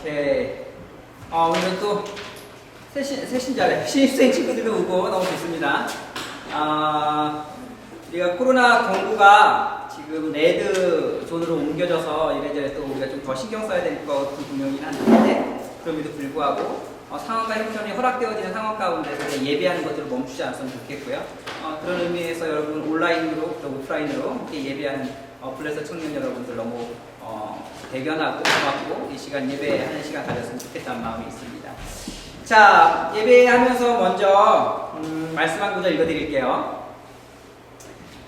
오케이. 오늘은 또 신입생 친구들도 오고 너무 좋습니다. 우리가 코로나 경보가 지금 레드 존으로 옮겨져서 이래저래 또 우리가 좀 더 신경 써야 될 것도 분명히 한데, 그럼에도 불구하고 상황과 형편이 허락되어지는 상황 가운데서 예배하는 것들을 멈추지 않았으면 좋겠고요. 그런 의미에서 여러분 온라인으로 또 오프라인으로 함께 예배하는 블레서 청년 여러분들 너무 대견하고 고맙고 이 시간 예배하는 시간 가졌으면 좋겠다는 마음이 있습니다. 자, 예배하면서 먼저 말씀 한 구절 읽어드릴게요.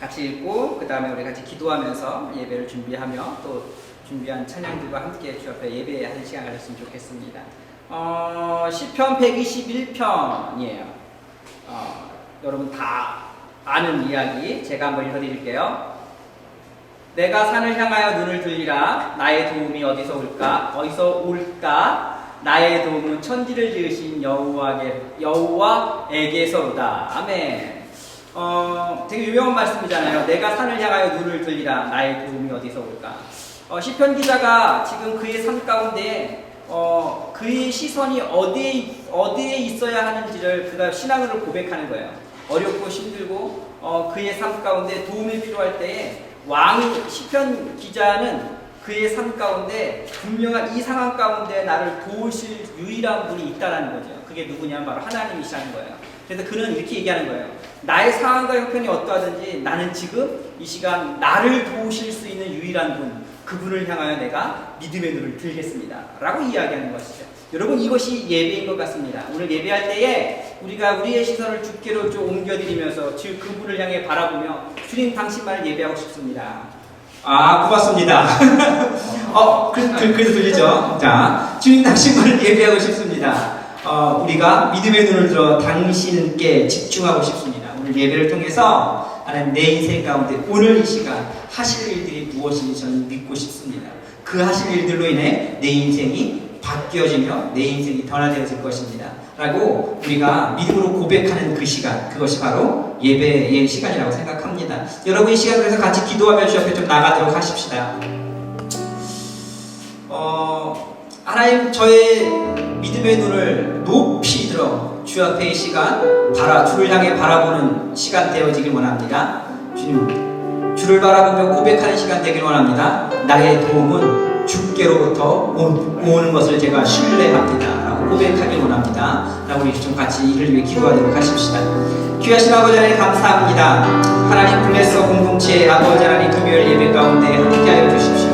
같이 읽고 그 다음에 우리 같이 기도하면서 예배를 준비하며 또 준비한 찬양들과 함께 주 앞에 예배하는 시간 가졌으면 좋겠습니다. 시편 121편이에요. 여러분 다 아는 이야기 제가 한번 읽어드릴게요. 내가 산을 향하여 눈을 들리라. 나의 도움이 어디서 올까? 나의 도움은 천지를 지으신 여호와에게서로다. 아멘. 되게 유명한 말씀이잖아요. 내가 산을 향하여 눈을 들리라. 나의 도움이 어디서 올까? 시편 기자가 지금 그의 삶 가운데 그의 시선이 어디에 있어야 하는지를 그가 신앙으로 고백하는 거예요. 어렵고 힘들고 그의 삶 가운데 도움이 필요할 때에 시편 기자는 그의 삶 가운데 분명한 이 상황 가운데 나를 도우실 유일한 분이 있다는 거죠. 그게 누구냐면 바로 하나님이시라는 거예요. 그래서 그는 이렇게 얘기하는 거예요. 나의 상황과 형편이 어떠하든지 나는 지금 이 시간 나를 도우실 수 있는 유일한 분, 그분을 향하여 내가 믿음의 눈을 들겠습니다 라고 이야기하는 것이죠. 여러분, 이것이 예배인 것 같습니다. 오늘 예배할 때에 우리가 우리의 시선을 주께로 좀 옮겨드리면서 즉 그분을 향해 바라보며 주님 당신만을 예배하고 싶습니다. 고맙습니다. 그래도 들리죠? 자, 주님 당신만을 예배하고 싶습니다. 우리가 믿음의 눈을 들어 당신께 집중하고 싶습니다. 오늘 예배를 통해서 하나님 내 인생 가운데 오늘 이 시간 하실 일들이 무엇인지 저는 믿고 싶습니다. 그 하실 일들로 인해 내 인생이 바뀌어지며 내 인생이 변화되어질 것입니다 라고 우리가 믿음으로 고백하는 그 시간, 그것이 바로 예배의 시간이라고 생각합니다. 여러분 이 시간 그래서 같이 기도하며 주 앞에 좀 나가도록 하십시다. 하나님, 저의 믿음의 눈을 높이 들어 주 앞에 이 시간 주를 향해 바라보는 시간 되어지길 원합니다. 주님, 주를 바라보며 고백하는 시간 되길 원합니다. 나의 도움은 주께로부터 오는 것을 제가 신뢰합니다 라고 고백하길 원합니다 라고 우리 좀 같이 이를 위해 기도하도록 하십시다. 귀하신 아버지 하나님 감사합니다. 하나님 블레서 공동체 아버지 하나님 금요일 예배 가운데 함께하여 주십시오.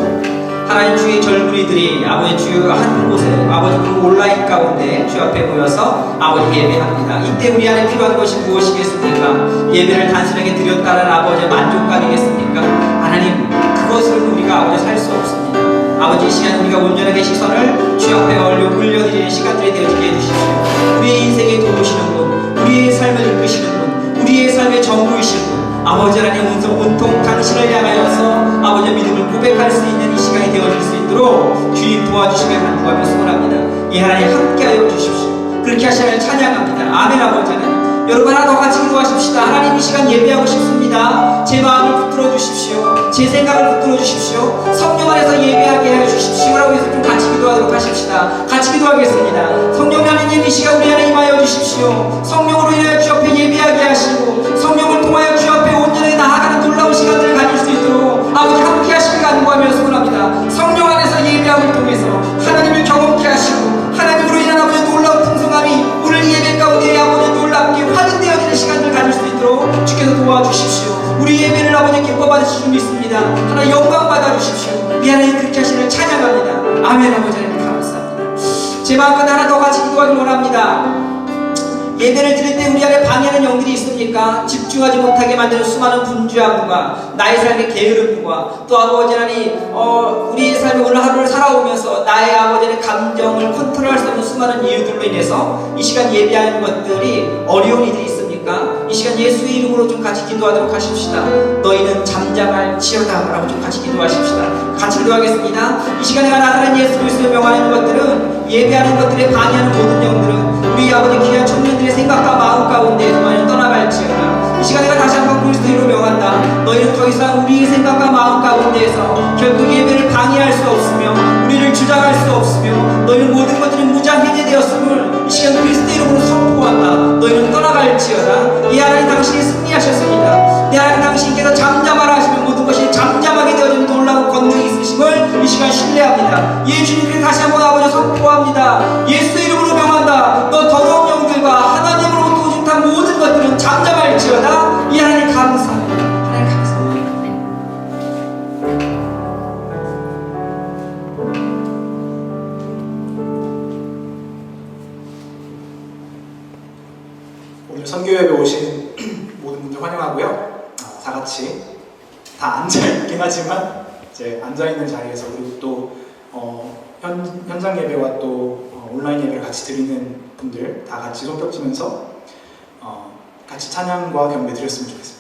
하나님, 주의 젊은이들이 아버지 주여 한 곳에 아버지 그 온라인 가운데 주 앞에 모여서 아버지 예배합니다. 이때 우리 안에 필요한 것이 무엇이겠습니까? 예배를 단순하게 드렸다는 아버지의 만족감이겠습니까? 하나님, 그것으로는 우리가 아버지 살 수 없습니다. 아버지 이 시간 우리가 온전하게 시선을 주 앞에 올려드리는 시간들이 되어지게 해주십시오. 우리의 인생에 도우시는 분, 우리의 삶을 이끄시는 분, 우리의 삶의 전부이신 분, 아버지 하나님 온통 당신을 향하여서 아버지의 믿음을 고백할 수 있는 이 시간이 되어질 수 있도록 주님 도와주시길 간구하며 소원합니다. 이 하나님 함께하여 주십시오. 그렇게 하시면 찬양합니다. 아멘. 아버지 하나님, 여러분 하나 더 같이 기도하십시다. 하나님, 이 시간 예배하고 싶습니다. 제 마음을 붙들어 주십시오. 제 생각을 붙들어 주십시오. 성령 안에서 예배하게 해 주십시오 라고 해서 좀 같이 기도하도록 하십시다. 같이 기도하겠습니다. 성령 하나님, 이 시간 우리 안에 임하여 주십시오. 성령으로 인하여 주 앞에 예배하게 하시고 성령을 통하여 주 앞에 온전하게 나아가는 놀라운 시간들을 가질 수 있도록 아버지 함께 하시길 간구하며 소원합니다. 성령 안에서 예배함을 통해서 하나님을 경험케 하시고 하나님으로 인한 아버지 놀라운 풍성함이 오늘 예배 가운데 아버지 놀랍게 확인되어지는 시간을 가질 수 있도록 주께서 도와주십시오. 우리 예배를 아버지 기뻐 받으실 줄 믿습니다. 하나님 영광 받아주십시오. 미안해 그렇게 하시는 찬양합니다. 아멘. 아버지 하나님 감사합니다. 제 마음과 하나 더 같이 기도하길 원합니다. 예배를 드릴 때 우리 안에 방해하는 영들이 있습니까? 집중하지 못하게 만드는 수많은 분주함과 나의 삶의 게으름과 또 아버지 하나님 우리의 삶의 오늘 하루를 살아오면서 나의 아버지의 감정을 컨트롤할 수 없는 수많은 이유들로 인해서 이 시간 예배하는 것들이 어려운 일이 있습니까? 이 시간 예수의 이름으로 좀 같이 기도하도록 하십시다. 너희는 잠잠할지어다 라고 좀 같이 기도하십시다. 같이 기도하겠습니다. 이 시간에 나타난 예수 그리스도의 명하는 것들은 예배하는 것들에 방해하는 모든 영들은 우리 아버지 귀한 청년들의 생각과 마음 가운데 너희는 떠나갈지어다. 이 시간에 다시 한번 그리스도로 명한다. 너희는 더 이상 우리의 생각과 마음 가운데에서 결국 예배를 방해할 수 없으며 우리를 너희를 주장할 수 없으며 너희는 모든 것들이 무장해제되었음을 이 시간 그리스도의 이름으로 선포한다. 너희는 떠나갈지어다. 이 하나님 당신이 승리하셨습니다. 이 하나님 당신께서 잠잠하라 하시면 모든 것이 잠잠하게 되어지는 놀라운 권능이 있으심을 이 시간 신뢰합니다. 예 주님께 다시 한번 아버지 선포합니다. 예수의 이름으로 명한다. 너 더러운 영들과 하나님으로부터 오직한 모든 것들은 잠잠할지어다. 이 하나님 감사합니다. 하나님 감사합니다. 오늘 선교회에 오신 모든 분들 환영하고요. 다 같이 다 앉아 있긴 하지만 이제 앉아 있는 자리에서 그리고 또 현장 예배와 또 온라인 예배를 같이 드리는 분들 다 같이 손뼉치면서 같이 찬양과 경배 드렸으면 좋겠습니다.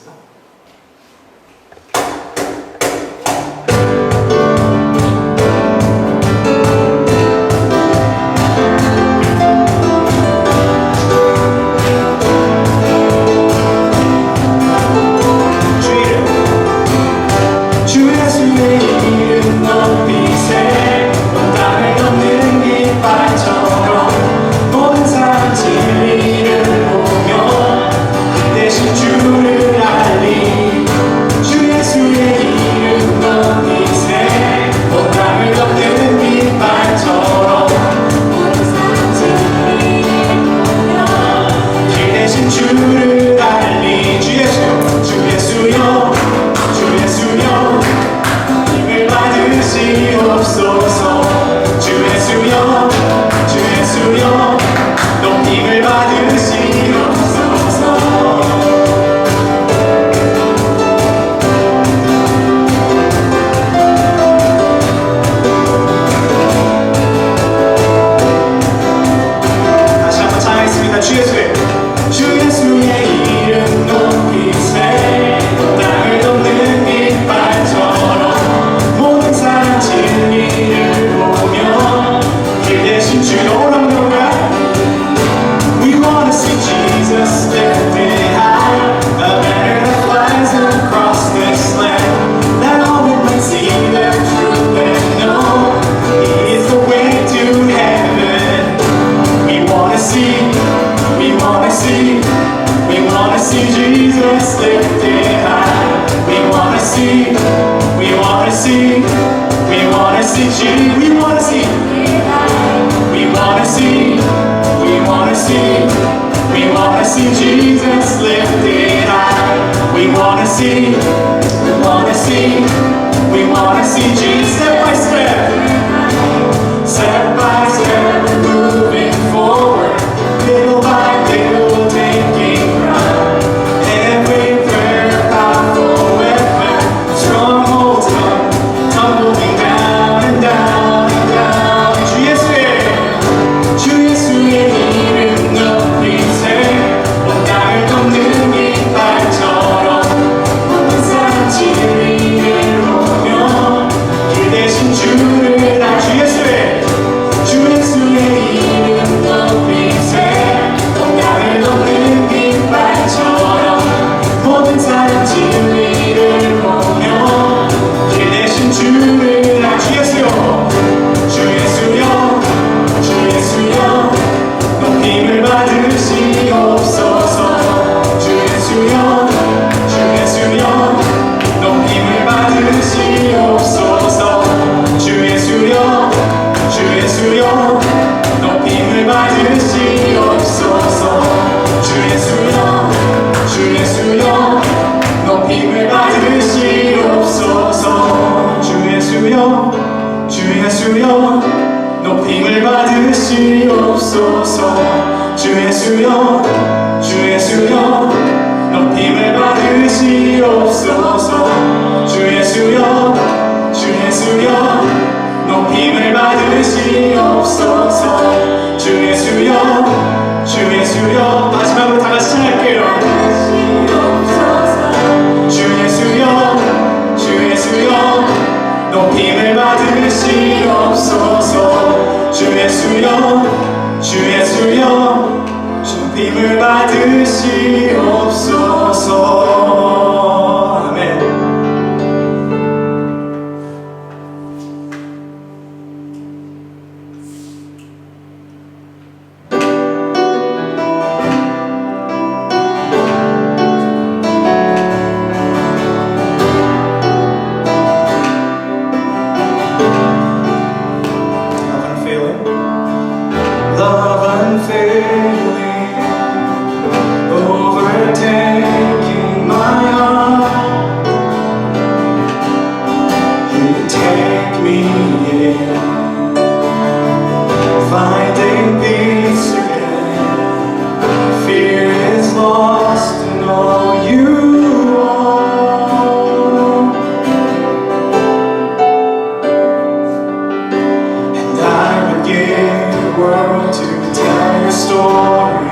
world to tell your story.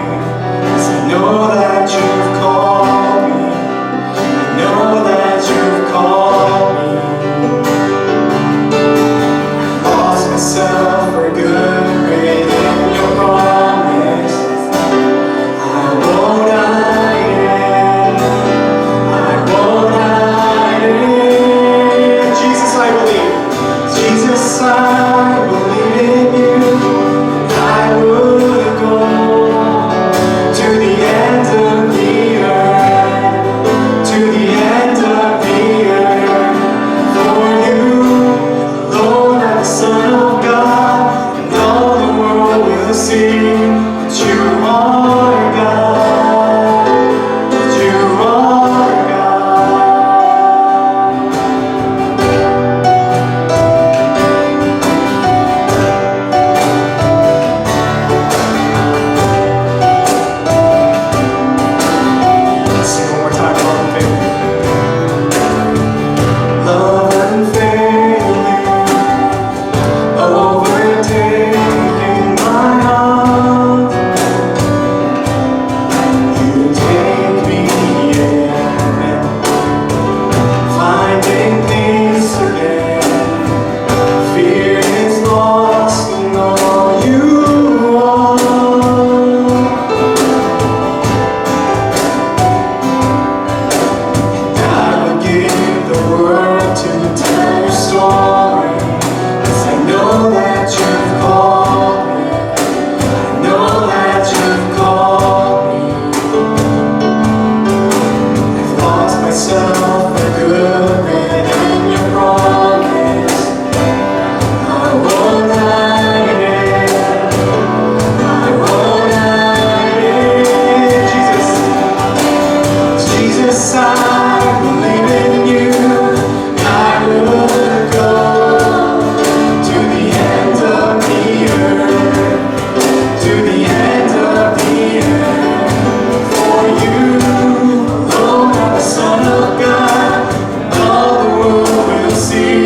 'Cause I know that you've called me. I know that you've called me. I lost myself for good within your promise. I won't hide it. I won't hide it. Jesus, I believe. Jesus, I believe in you. I would go to the end of the earth, to the end of the earth. For you alone are the Son of God, and all the world will see that you are God, that you are God. Let's sing one more time, love unfailing. Love unfailing, overtaking my heart. You take me in, finding peace again. Fear is lost in all you are. I would give the world to tell your story. 'Cause I know that you've called me. I know that you've called me. I've lost myself for good within your promise. I won't hide it. I won't hide it. Jesus, Jesus, I believe in you. I would go to the end of the earth, to the end of the earth. For you alone are the Son of God, and all the world will see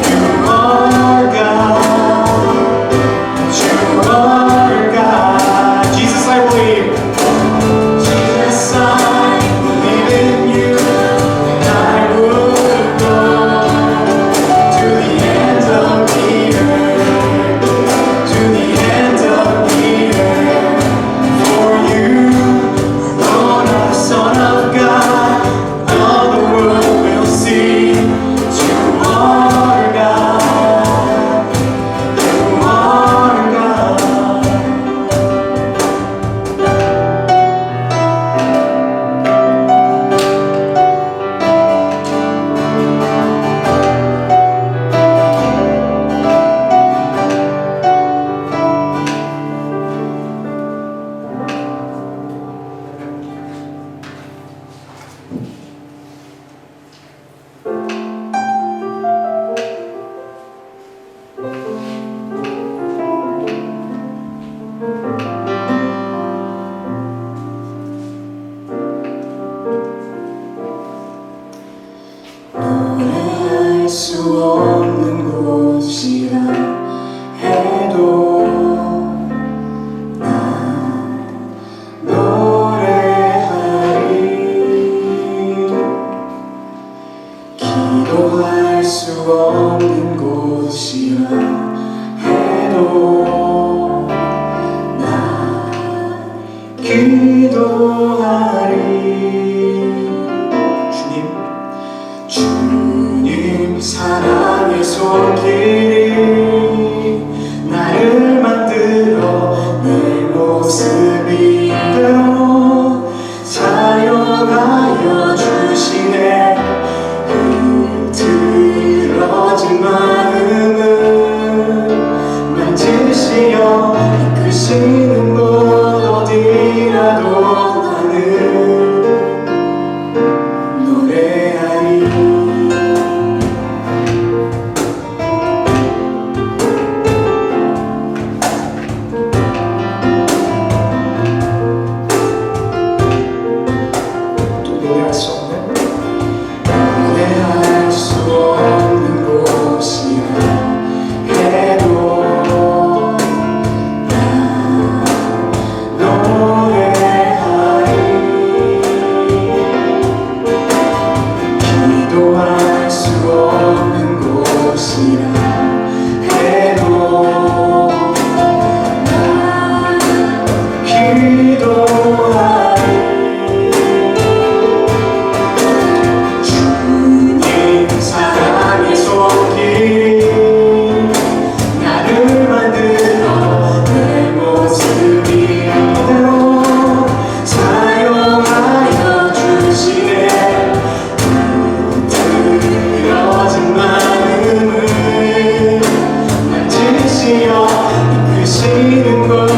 you are God, you are God. Jesus, I believe. Jesus, I believe in you, and I would go to the end of the earth, to the end of the earth. For you alone are the Son of God, and all the world will see that you are God, you are God. 노래할 수 없는 곳이라 해도 난 노래하리. 기도할 수 없는 곳이라 해도 난 기도하리. 주님 사랑의 손길이 나를 만들어 내 모습이대로 사용하여 주시네. 흐트러진 마음을 만지시어 이끄시는 곳 어디라도 나는 노래하리. 수 없는 곳이라 해도 계시는 곳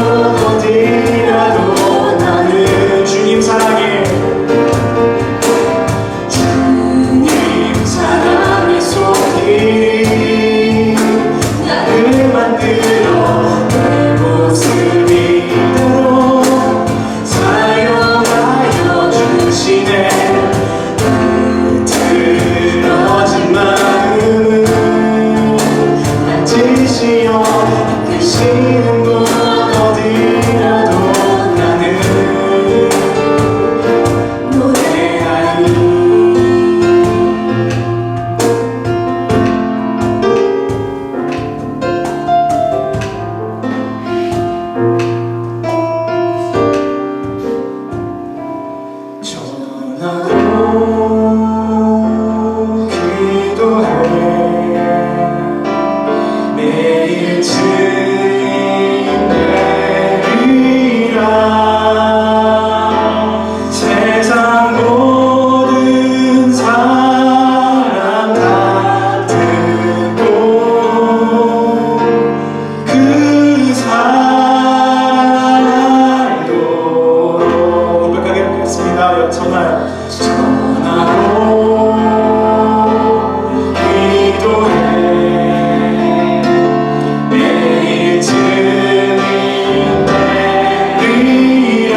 어디라도 나는 주님 사랑해 주님 사랑의 손길이 나를 만들어 내 모습 이대로 사용하여 주시네 틀어진 마음은 만지시어 이끄시는 곳 어디라도 나는 노래하리 전하고 기도해 매일 주님 되리라 세상 모든 사람 다 듣고 그 사랑 알도록 고백하게 하겠습니다. 전하여 전하고 기도해 매일 주님 되리라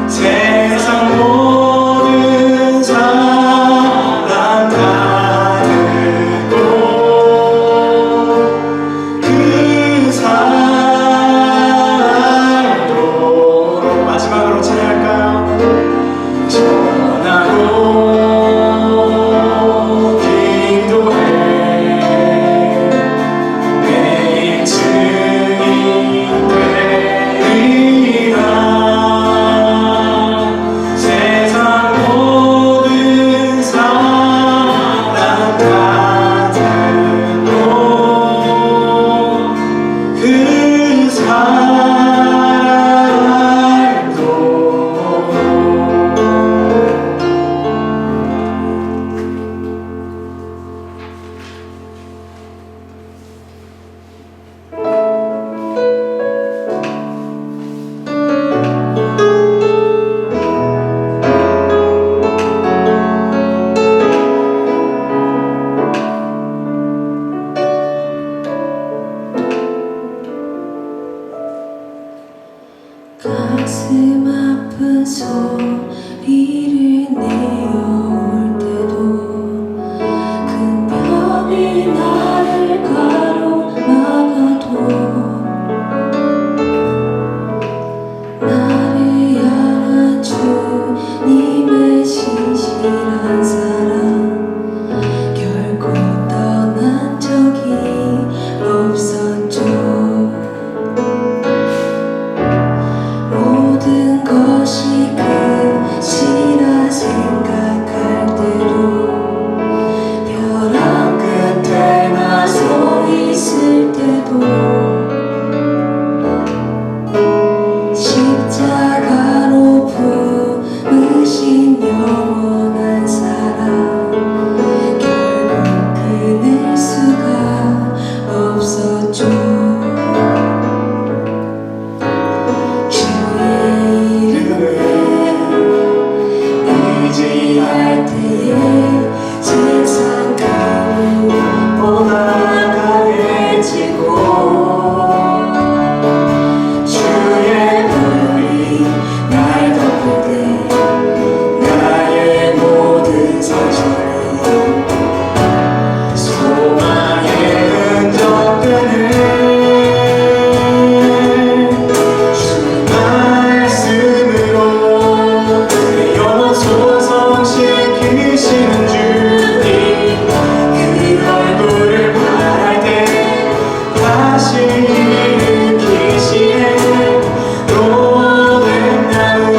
세상 모든 사람 다 듣고 그 사랑 알도록 마지막으로 찬양할까요? 전하고 기도해 매일 주님 되리라 세상 모든 사람 다 듣고 그 사랑 알도록 가슴 아픈 소리를 내어올 때도 큰 벽이 나를 가로막아도 나를 향한 주님의 신실한 사랑 결코 떠난 적이 없었죠. 모든 것이 끝이라 생각할 때도 벼랑 끝에 나 서 있을 때도 십자가로 부으신 영원한 사랑 결국 끊을 수가 없었죠. 주의 이름에 의지할 때에 세상 그 무엇보다 강해지고 주의 불이 날 덮을 때 나의 모든 상처를 소망의 흔적되는 주 말씀으로 내 영혼 소성시키시는 주님 그 얼굴을 바랄 때 다시 일으키시네 모든 나무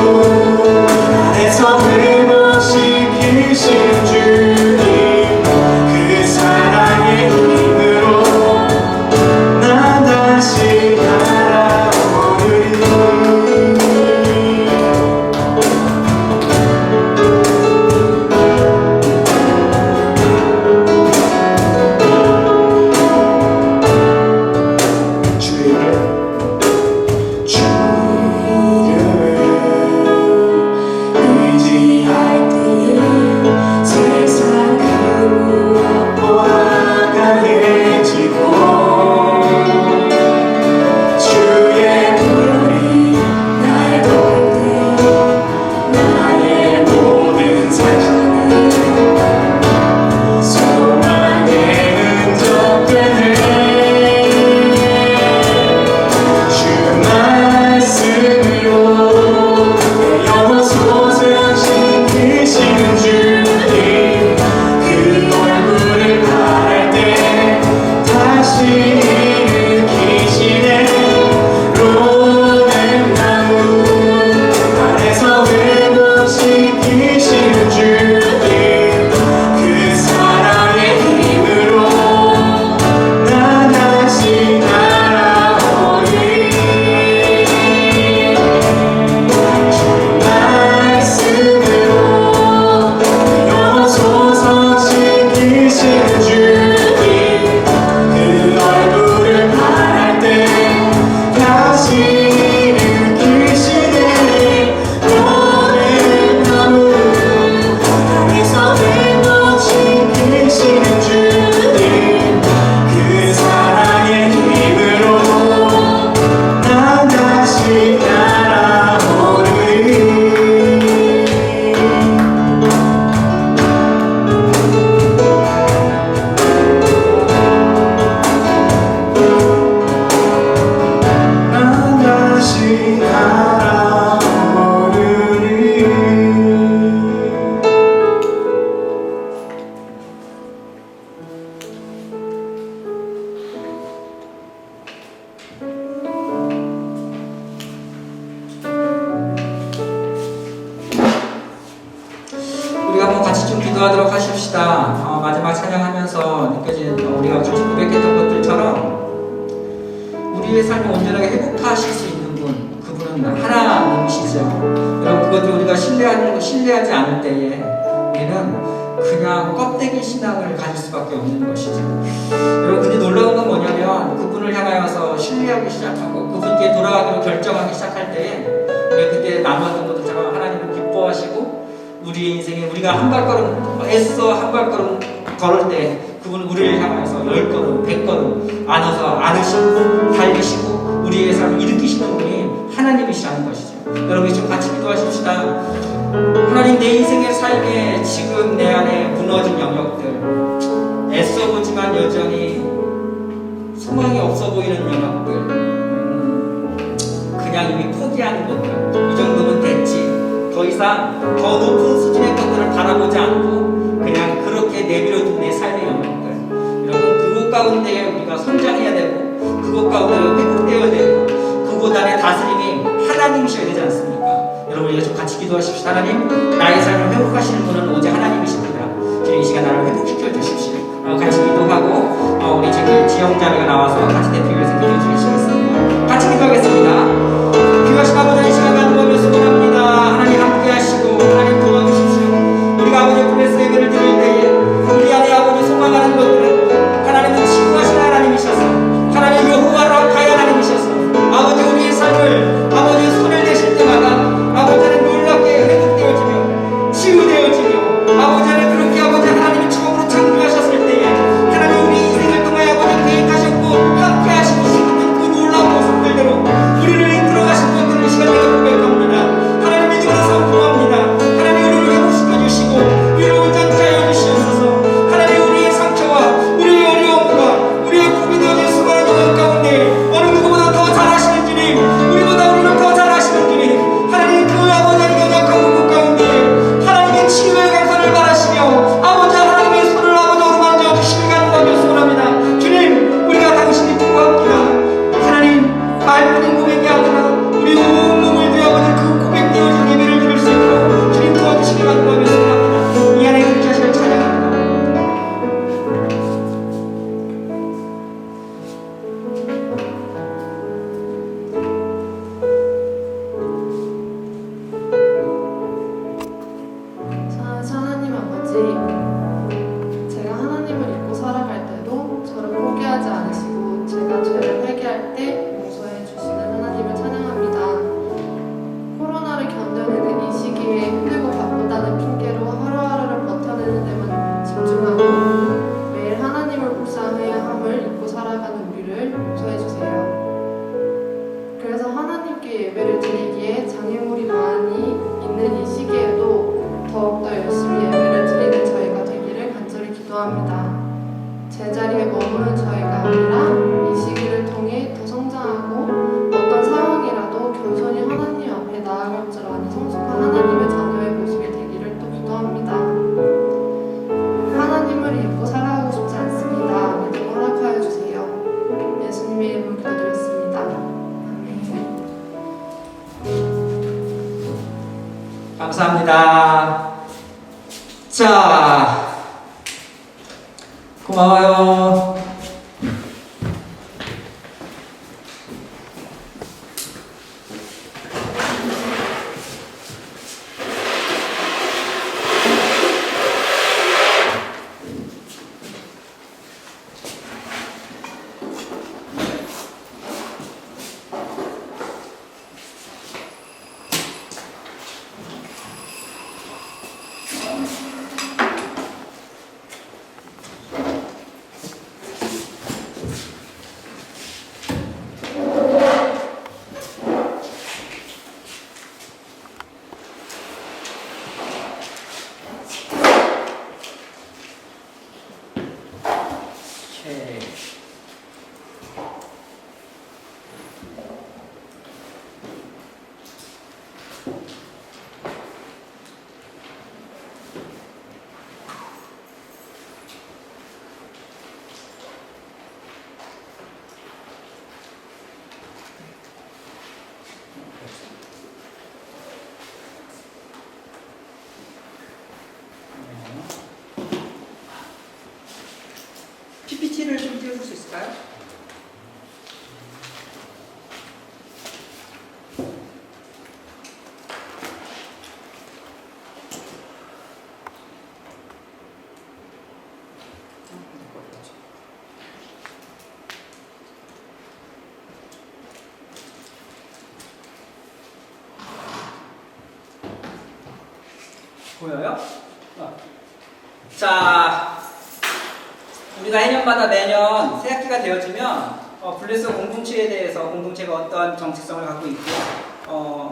아래서 회복시키시는 주님 그 사랑의 힘으로 난 다시 날아오르리 우리의 삶을 온전하게 회복하실 수 있는 분, 그분은 하나님이시죠. 여러분, 그것을 우리가 신뢰하지 않을 때에 우리는 그냥 껍데기 신앙을 가질 수밖에 없는 것이죠. 여러분, 근데 놀라운 건 뭐냐면 그분을 향하여서 신뢰하기 시작하고 그분께 돌아가기로 결정하기 시작할 때에 우리가 그때 남았던 것들처럼 하나님을 기뻐하시고 우리 인생에 우리가 한 발걸음 애써 한 발걸음 걸을 때 그분은 우리를 향하여서 10걸음, 100걸음 안으시고 달리시고 우리의 삶을 일으키시는 분이 하나님이시라는 것이죠. 여러분, 좀 같이 기도하십시다. 하나님, 내 인생의 삶에 지금 내 안에 무너진 영역들, 애써보지만 여전히 소망이 없어 보이는 영역들, 그냥 이미 포기하는 것들, 이 정도면 됐지, 더 이상 더 높은 수준의 것들을 바라보지 않고 그냥 그렇게 내버려둔 내 삶의 영역들, 여러분, 그곳 가운데 우리가 성장해야 되고 그곳 가운데 회복되어야 되고 그곳 안에 다스림이 하나님이셔야 되지 않습니까? 여러분, 우리가 좀 같이 기도하십시오. 하나님, 나의 삶을 회복하시는 분은 오직 하나님이십니다. 주님, 이 시간 나를 회복시켜 주십시오. 같이 기도하고 우리 지금 지영자매가 나와서 같이 대표해서 기도해 주시겠습니다. 같이 기도하겠습니다. 귀하신 아버지, 이 시간 간구하며 수고합니다. 하나님 함께 하시고 하나님 도와주십시오. 우리가 아버지 블레스 예배를 드릴 때에 우리 안에 아버지 소망하는 것들은 하나님은 치유하신 하나님이셔서 하나님 여호와 라파의 하나님이셔서 아버지 우리의 삶을 아버지 손을 대실 때마다 아버지는 놀랍게 회복되어지며 치유되어지며 아버지는 그렇게 아버지 하나님이 처음으로 창조하셨을 때에 하나님 우리 인생을 통하여 아버지 계획하셨고 함께 하시고 싶은 그 놀라운 모습들대로 우리를 이끌어가신 것들을 이 시간 내가 고백합니다. 하나님 믿음으로 선포합니다. 하나님 우리를 회복시켜 주시고 우리를 온전케 하여 주시옵소서. 하나님 우리의 상처와 우리의 어려움과 우리의 품이 되어진 수많은 영역 가운데 어느 누구보다 더 잘하시는 주님, 우리보다 우리를 더 잘하시는 주님, 하나님 그 아버지의 연약한 부분 가운데 하나님의 치유의 감사를 바라시며 아버지 하나님의 손을 아버지 어루만져 주시길 간구하며 소원합니다. 주님, 우리가 당신이 부모합니다. 하나님, 말뿐인 고백이 아니라 우리 온 몸을 위해 아버지 그 고백되어진 예배를 드릴 수 있도록 주님 도와주시길 간구하며 소원합니다. 이 안에 그 자신을 찬양합니다. 하나님 아버지, 제가 하나님을 잊고 살아갈 때도 저를 포기하지 않으시고 제가 죄를 회개할 때 용서해 주시는 하나님을 찬양합니다. 코로나를 견뎌내는 이 시기에 힘들고 바쁘다는 핑계로 하루하루를 버텨내는 데만 집중하고 매일 하나님을 묵상해야 함을 잊고 살아가는 우리를 용서해 주세요. 그래서 하나님께 예배를 드리기에 장애물이 많이 있는 이 시기에도 더욱더 열심히 예배를 드리는 저희가 되기를 간절히 기도합니다. 제자리에 머무는 저희가 아니라 이 시기를 통해 더 성장하고 어떤 상황이라도 겸손히 하나님 앞에 나아갈 줄 아는 성숙한 하나님의 자녀의 모습이 되기를 또 기도합니다. 하나님을 잊고 살아가고 싶지 않습니다. 믿음 허락하여 주세요. 예수님의 이름으로 기도드렸습니다. 아멘. 감사합니다. 자, 고마워요. PPT를 좀 띄워줄 수 있을까요? 보여요? 자, 우리가 해년마다 매년 새학기가 되어지면 블레스 공동체에 대해서 공동체가 어떠한 정체성을 갖고 있고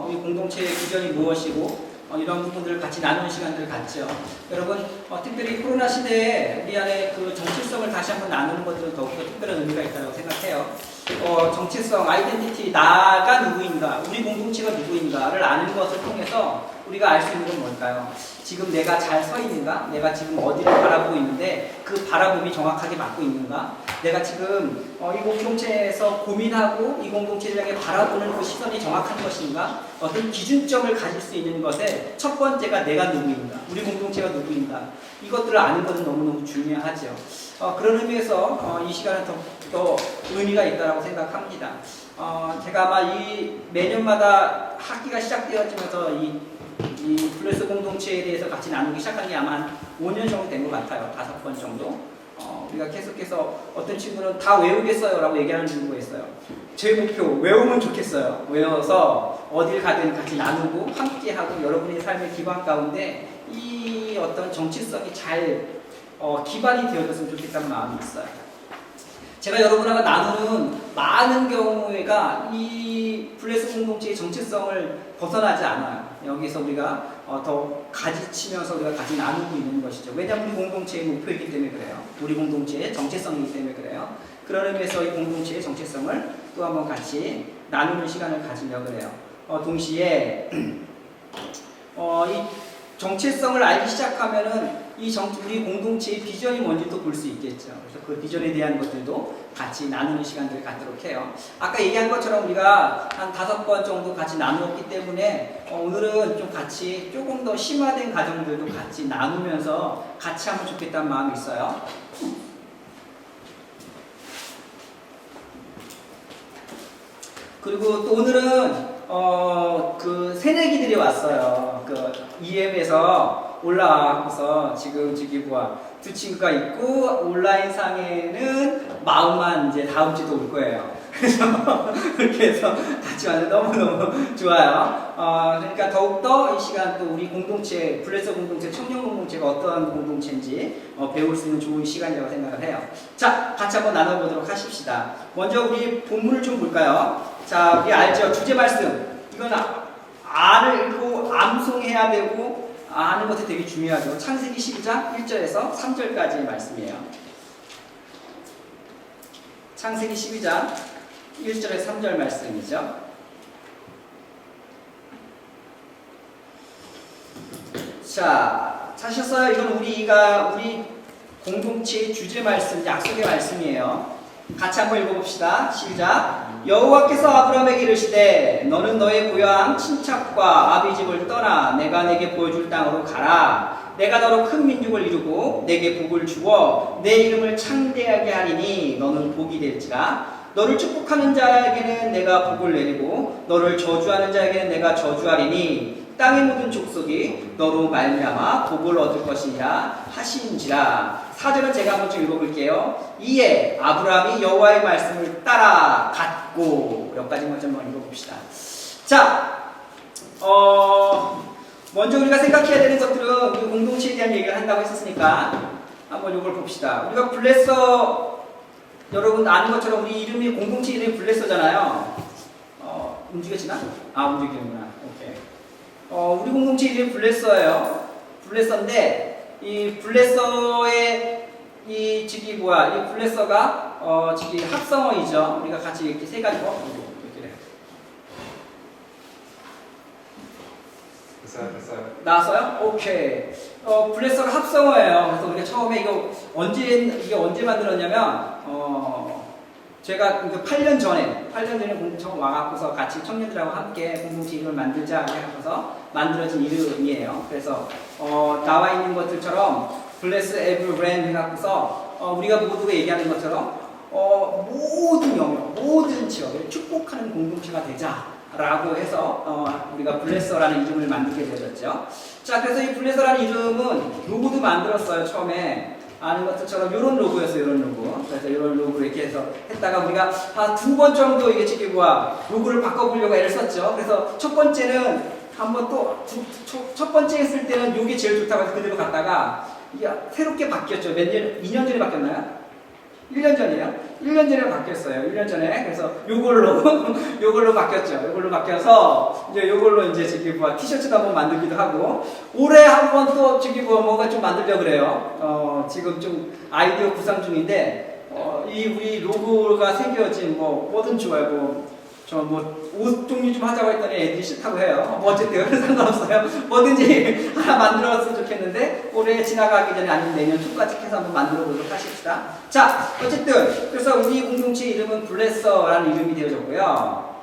우리 공동체의 비전이 무엇이고 이런 부분들을 같이 나누는 시간들을 갖죠. 여러분 특별히 코로나 시대에 우리 안에 그 정체성을 다시 한번 나누는 것들은 더욱더 특별한 의미가 있다고 생각해요. 정체성, 아이덴티티, 나가 누구인가, 우리 공동체가 누구인가를 아는 것을 통해서 우리가 알 수 있는 건 뭘까요? 지금 내가 잘 서 있는가? 내가 지금 어디를 바라보고 있는데 그 바라봄이 정확하게 맞고 있는가? 내가 지금 이 공동체에서 고민하고 이 공동체를 향해 바라보는 그 시선이 정확한 것인가? 어떤 기준점을 가질 수 있는 것에 첫 번째가 내가 누구인가? 우리 공동체가 누구인가? 이것들을 아는 것은 너무너무 중요하죠. 그런 의미에서 이 시간은 더 의미가 있다고 생각합니다. 제가 아마 이 매년마다 학기가 시작되어지면서 이 블레스 공동체에 대해서 같이 나누기 시작한 게 아마 한 5년 정도 된 것 같아요. 5번 정도. 우리가 계속해서 어떤 친구는 다 외우겠어요 라고 얘기하는 친구가 있어요. 제 목표, 외우면 좋겠어요. 외워서 어딜 가든 같이 나누고 함께하고 여러분의 삶의 기반 가운데 이 어떤 정체성이 잘 기반이 되어졌으면 좋겠다는 마음이 있어요. 제가 여러분하고 나누는 많은 경우가 이 블레스 공동체의 정체성을 벗어나지 않아요. 여기서 우리가 더 가지치면서 우리가 같이 나누고 있는 것이죠. 왜냐하면 우리 공동체의 목표이기 때문에 그래요. 우리 공동체의 정체성이기 때문에 그래요. 그런 의미에서 이 공동체의 정체성을 또 한번 같이 나누는 시간을 가지려고 해요. 동시에 이 정체성을 알기 시작하면은 우리 공동체의 비전이 뭔지 또 볼 수 있겠죠. 그래서 그 비전에 대한 것들도 같이 나누는 시간들을 갖도록 해요. 아까 얘기한 것처럼 우리가 한 5번 정도 같이 나누었기 때문에 오늘은 좀 같이 조금 더 심화된 과정들도 같이 나누면서 같이 하면 좋겠다는 마음이 있어요. 그리고 또 오늘은 그 새내기들이 왔어요. 그 EM에서 올라와서 지금 저기 두 친구가 있고 온라인상에는 마음만 이제 다음 주도 올 거예요. 그래서 그렇게 해서 같이 와서 너무너무 좋아요. 그러니까 더욱더 이 시간 또 우리 공동체, 블레스 공동체, 청년 공동체가 어떠한 공동체인지 배울 수 있는 좋은 시간이라고 생각을 해요. 자, 같이 한번 나눠보도록 하십시다. 먼저 우리 본문을 좀 볼까요? 자, 우리 알죠? 주제 말씀. 이건 알을 읽고 암송해야 되고 아는 것이 되게 중요하죠. 창세기 12장 1절에서 3절까지의 말씀이에요. 창세기 12장 1절에서 3절 말씀이죠. 자, 찾으셨어요? 이건 우리 공동체의 주제 말씀, 약속의 말씀이에요. 같이 한번 읽어봅시다. 시작. 여호와께서 아브라함에게 이르시되 너는 너의 고향 친척과 아비 집을 떠나 내가 내게 보여줄 땅으로 가라. 내가 너로 큰 민족을 이루고 내게 복을 주어 내 이름을 창대하게 하리니 너는 복이 될지라. 너를 축복하는 자에게는 내가 복을 내리고 너를 저주하는 자에게는 내가 저주하리니 땅의 모든 족속이 너로 말미암아 복을 얻을 것이니라 하신지라. 4절은 제가 한번 좀 읽어볼게요. 이에 아브라함이 여호와의 말씀을 따라갔고, 여기까지만 좀 읽어봅시다. 자, 먼저 우리가 생각해야 되는 것들은 우리 공동체에 대한 얘기를 한다고 했었으니까 한번 이걸 봅시다. 우리가 블레서, 여러분 아는 것처럼 우리 이름이 공동체 이름이 블레서잖아요. 움직여지나? 움직이는구나. 오케이. 우리 공동체 이름이 블레서예요. 블레서인데 이 블레서의 이 블레서가 합성어이죠. 우리가 같이 이렇게 세 가지 이렇게 됐어요. 나왔어요? 오케이. 블레서가 합성어예요. 그래서 우리가 처음에 이게 언제 만들었냐면 제가 8년 전에 공동체 와갖고서 같이 청년들하고 함께 공동체 이름을 만들자 하고서 만들어진 이름이에요. 그래서 나와 있는 것들처럼 Bless every rain 해갖고서 우리가 모두가 얘기하는 것처럼 모든 영역, 모든 지역을 축복하는 공동체가 되자라고 해서 우리가 블레서라는 이름을 만들게 되었죠. 자, 그래서 이 블레서라는 이름은 로고도 만들었어요. 처음에 아는 것들처럼 이런 로고였어요. 이런 로고. 그래서 이런 로고로 이렇게 해서 했다가 우리가 한 2번 정도 이게 로고를 바꿔보려고 애를 썼죠. 그래서 첫 번째는 한번 또 첫 번째 했을 때는 이게 제일 좋다고 해서 그대로 갔다가 이게 새롭게 바뀌었죠. 몇 년, 2년 전에 바뀌었나요? 1년 전이에요? 1년 전에 바뀌었어요. 1년 전에. 그래서 요걸로 바뀌었죠. 요걸로 바뀌어서 이제 요걸로 이제 저기 뭐 티셔츠도 한번 만들기도 하고 올해 한번 또 저기 뭐가 좀 만들려고 그래요. 지금 좀 아이디어 구상 중인데 이 우리 로고가 새겨진 뭐든 좋아요. 저 옷 종류 좀 하자고 했더니 애들이 싫다고 해요. 어쨌든 상관없어요. 뭐든지 하나 만들었으면 좋겠는데 올해 지나가기 전에 아니면 내년 초까지 해서 한번 만들어 보도록 하십시다. 자, 어쨌든 그래서 우리 공동체 이름은 블레서라는 이름이 되어졌고요.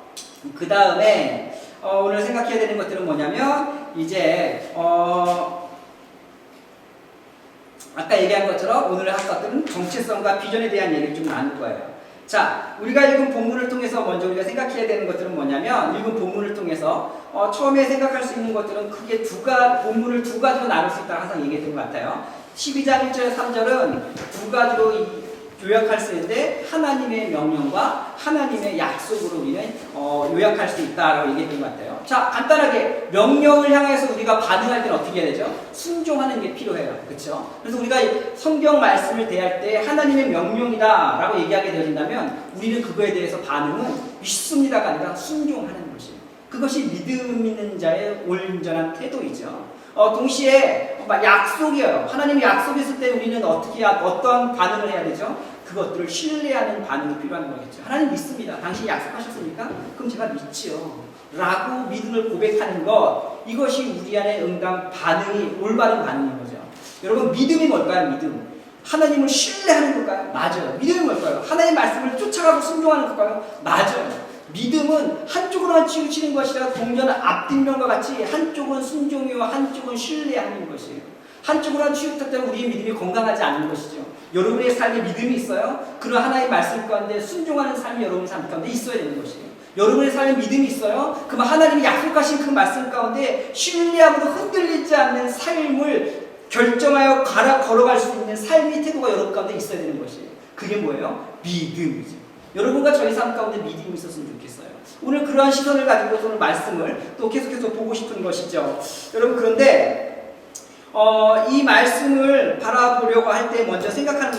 그 다음에 오늘 생각해야 되는 것들은 뭐냐면 이제 아까 얘기한 것처럼 오늘 할 것들은 정체성과 비전에 대한 얘기를 좀 나눌 거예요. 자, 우리가 읽은 본문을 통해서 먼저 우리가 생각해야 되는 것들은 뭐냐면 읽은 본문을 통해서 처음에 생각할 수 있는 것들은 크게 본문을 두 가지로 나눌 수 있다고 항상 얘기했던 것 같아요. 12장 1절 3절은 두 가지로 요약할 수 있는데 하나님의 명령과 하나님의 약속으로 우리는 요약할 수 있다라고 얘기했던 것 같아요. 자, 간단하게 명령을 향해서 우리가 반응할 때는 어떻게 해야 되죠? 순종하는 게 필요해요. 그렇죠? 그래서 우리가 성경 말씀을 대할 때 하나님의 명령이다라고 얘기하게 되어진다면 우리는 그거에 대해서 반응은 믿습니다가 아니라 순종하는 것이에요. 그것이 믿음 있는 자의 온전한 태도이죠. 동시에 약속이에요. 하나님의 약속이 있을 때 우리는 어떤 반응을 해야 되죠? 그것들을 신뢰하는 반응이 필요한 거겠죠. 하나님 믿습니다. 당신이 약속하셨습니까? 그럼 제가 믿지요. 라고 믿음을 고백하는 것, 이것이 우리 안에 응당 반응이 올바른 반응인 거죠. 여러분, 믿음이 뭘까요? 믿음. 하나님을 신뢰하는 걸까요? 맞아요. 믿음이 뭘까요? 하나님 말씀을 쫓아가고 순종하는 걸까요? 맞아요. 믿음은 한쪽으로만 치우치는 것이라 동전 앞뒷면과 같이 한쪽은 순종이요 한쪽은 신뢰하는 것이에요. 한쪽으로만 치우쳤다면 우리의 믿음이 건강하지 않은 것이죠. 여러분의 삶에 믿음이 있어요? 그런 하나의 말씀 가운데 순종하는 삶이 여러분의 삶 가운데 있어야 되는 것이에요. 여러분의 삶에 믿음이 있어요? 그럼 하나님이 약속하신 그 말씀 가운데 신뢰함으로 흔들리지 않는 삶을 결정하여 걸어갈 수 있는 삶의 태도가 여러분 가운데 있어야 되는 것이에요. 그게 뭐예요? 믿음이죠. 여러분과 저희 삶 가운데 믿음이 있었으면 좋겠어요. 오늘 그러한 시선을 가지고 오늘 말씀을 또 계속해서 보고 싶은 것이죠. 여러분, 그런데 이 말씀을 바라보려고 할 때 먼저 생각해야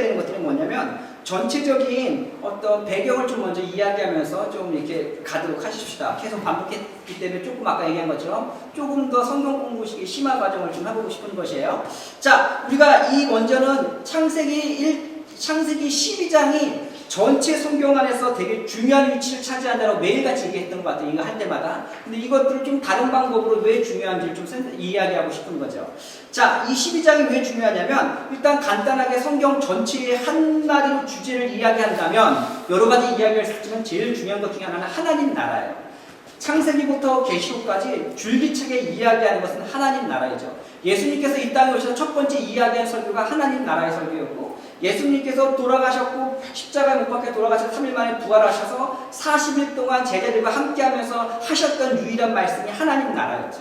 되는 것들은 뭐냐면 전체적인 어떤 배경을 좀 먼저 이야기하면서 좀 이렇게 가도록 하십시다. 계속 반복했기 때문에 조금 아까 얘기한 것처럼 조금 더 성경 공부식의 심화 과정을 좀 해보고 싶은 것이에요. 자, 우리가 먼저는 창세기 12장이 전체 성경 안에서 되게 중요한 위치를 차지한다고 매일같이 얘기했던 것 같아요. 이거 할 때마다. 근데 이것들을 좀 다른 방법으로 왜 중요한지를 좀 이야기하고 싶은 거죠. 자, 이 12장이 왜 중요하냐면 일단 간단하게 성경 전체의 한 마디로 주제를 이야기한다면 여러 가지 이야기할 수 있지만 제일 중요한 것 중에 하나는 하나님 나라예요. 창세기부터 계시록까지 줄기차게 이야기하는 것은 하나님 나라이죠. 예수님께서 이 땅에 오셔서 첫 번째 이야기한 설교가 하나님 나라의 설교였고 예수님께서 돌아가셨고 십자가에 못 박혀 돌아가셔서 3일 만에 부활하셔서 40일 동안 제자들과 함께하면서 하셨던 유일한 말씀이 하나님 나라였죠.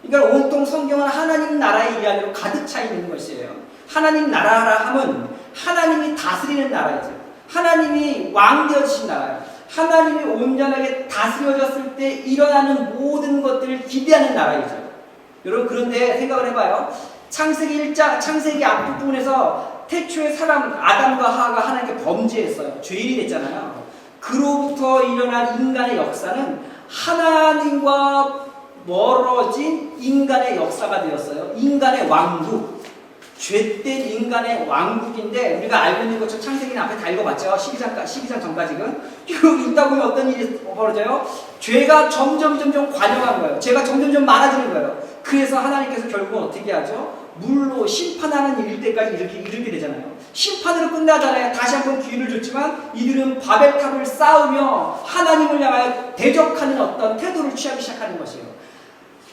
그러니까 온통 성경은 하나님 나라의 이야기로 가득 차 있는 것이에요. 하나님 나라라 함은 하나님이 다스리는 나라이죠. 하나님이 왕 되어주신 나라예요. 하나님이 온전하게 다스려졌을 때 일어나는 모든 것들을 기대하는 나라이죠. 여러분, 그런데 생각을 해봐요. 창세기 앞부분에서 태초의 사람 아담과 하와가 하나님께 범죄했어요. 죄인이 됐잖아요. 그로부터 일어난 인간의 역사는 하나님과 멀어진 인간의 역사가 되었어요. 인간의 왕국, 죄된 인간의 왕국인데 우리가 알고 있는 것처럼 창세기는 앞에 다 읽어봤죠. 12장 전까지는. 읽다 보면 어떤 일이 벌어져요? 죄가 점점 관영한 거예요. 죄가 점점 많아지는 거예요. 그래서 하나님께서 결국은 어떻게 하죠? 물로 심판하는 일 때까지 이르게 되잖아요. 심판으로 끝나잖아요. 다시 한번 기회를 줬지만 이들은 바벨탑을 쌓으며 하나님을 향하여 대적하는 어떤 태도를 취하기 시작하는 것이에요.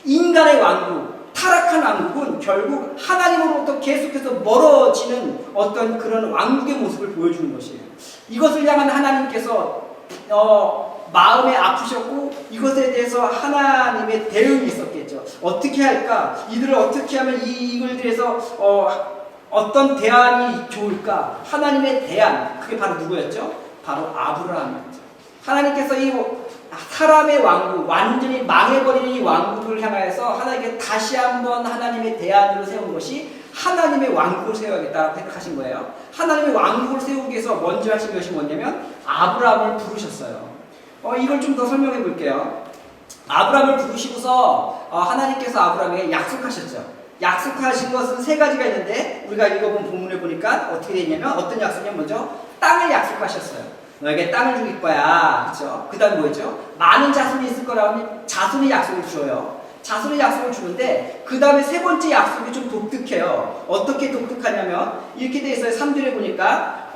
인간의 왕국, 타락한 왕국은 결국 하나님으로부터 계속해서 멀어지는 어떤 그런 왕국의 모습을 보여주는 것이에요. 이것을 향한 하나님께서 마음에 아프셨고 이것에 대해서 하나님의 대응이 있었겠죠. 어떻게 할까? 이들을 어떻게 하면 이들에서 어떤 대안이 좋을까? 하나님의 대안, 그게 바로 누구였죠? 바로 아브라함이었죠. 하나님께서 사람의 왕국, 완전히 망해버리는 이 왕국을 향하여서 하나님께 다시 한번 하나님의 대안으로 세운 것이 하나님의 왕국을 세워야겠다고 생각하신 거예요. 하나님의 왕국을 세우기 위해서 먼저 하신 것이 뭐냐면 아브라함을 부르셨어요. 이걸 좀 더 설명해 볼게요. 아브라함을 부르시고서 하나님께서 아브라함에게 약속하셨죠. 약속하신 것은 세 가지가 있는데 우리가 읽어본 본문을 보니까 어떻게 되냐면 어떤 약속이냐면 먼저 땅을 약속하셨어요. 너에게 땅을 주길 거야. 그렇죠? 그 다음 뭐였죠? 많은 자손이 있을 거라고 하면 자손의 약속을 줘요. 자손의 약속을 주는데 그 다음에 세 번째 약속이 좀 독특해요. 어떻게 독특하냐면 이렇게 돼 있어요. 3절에 보니까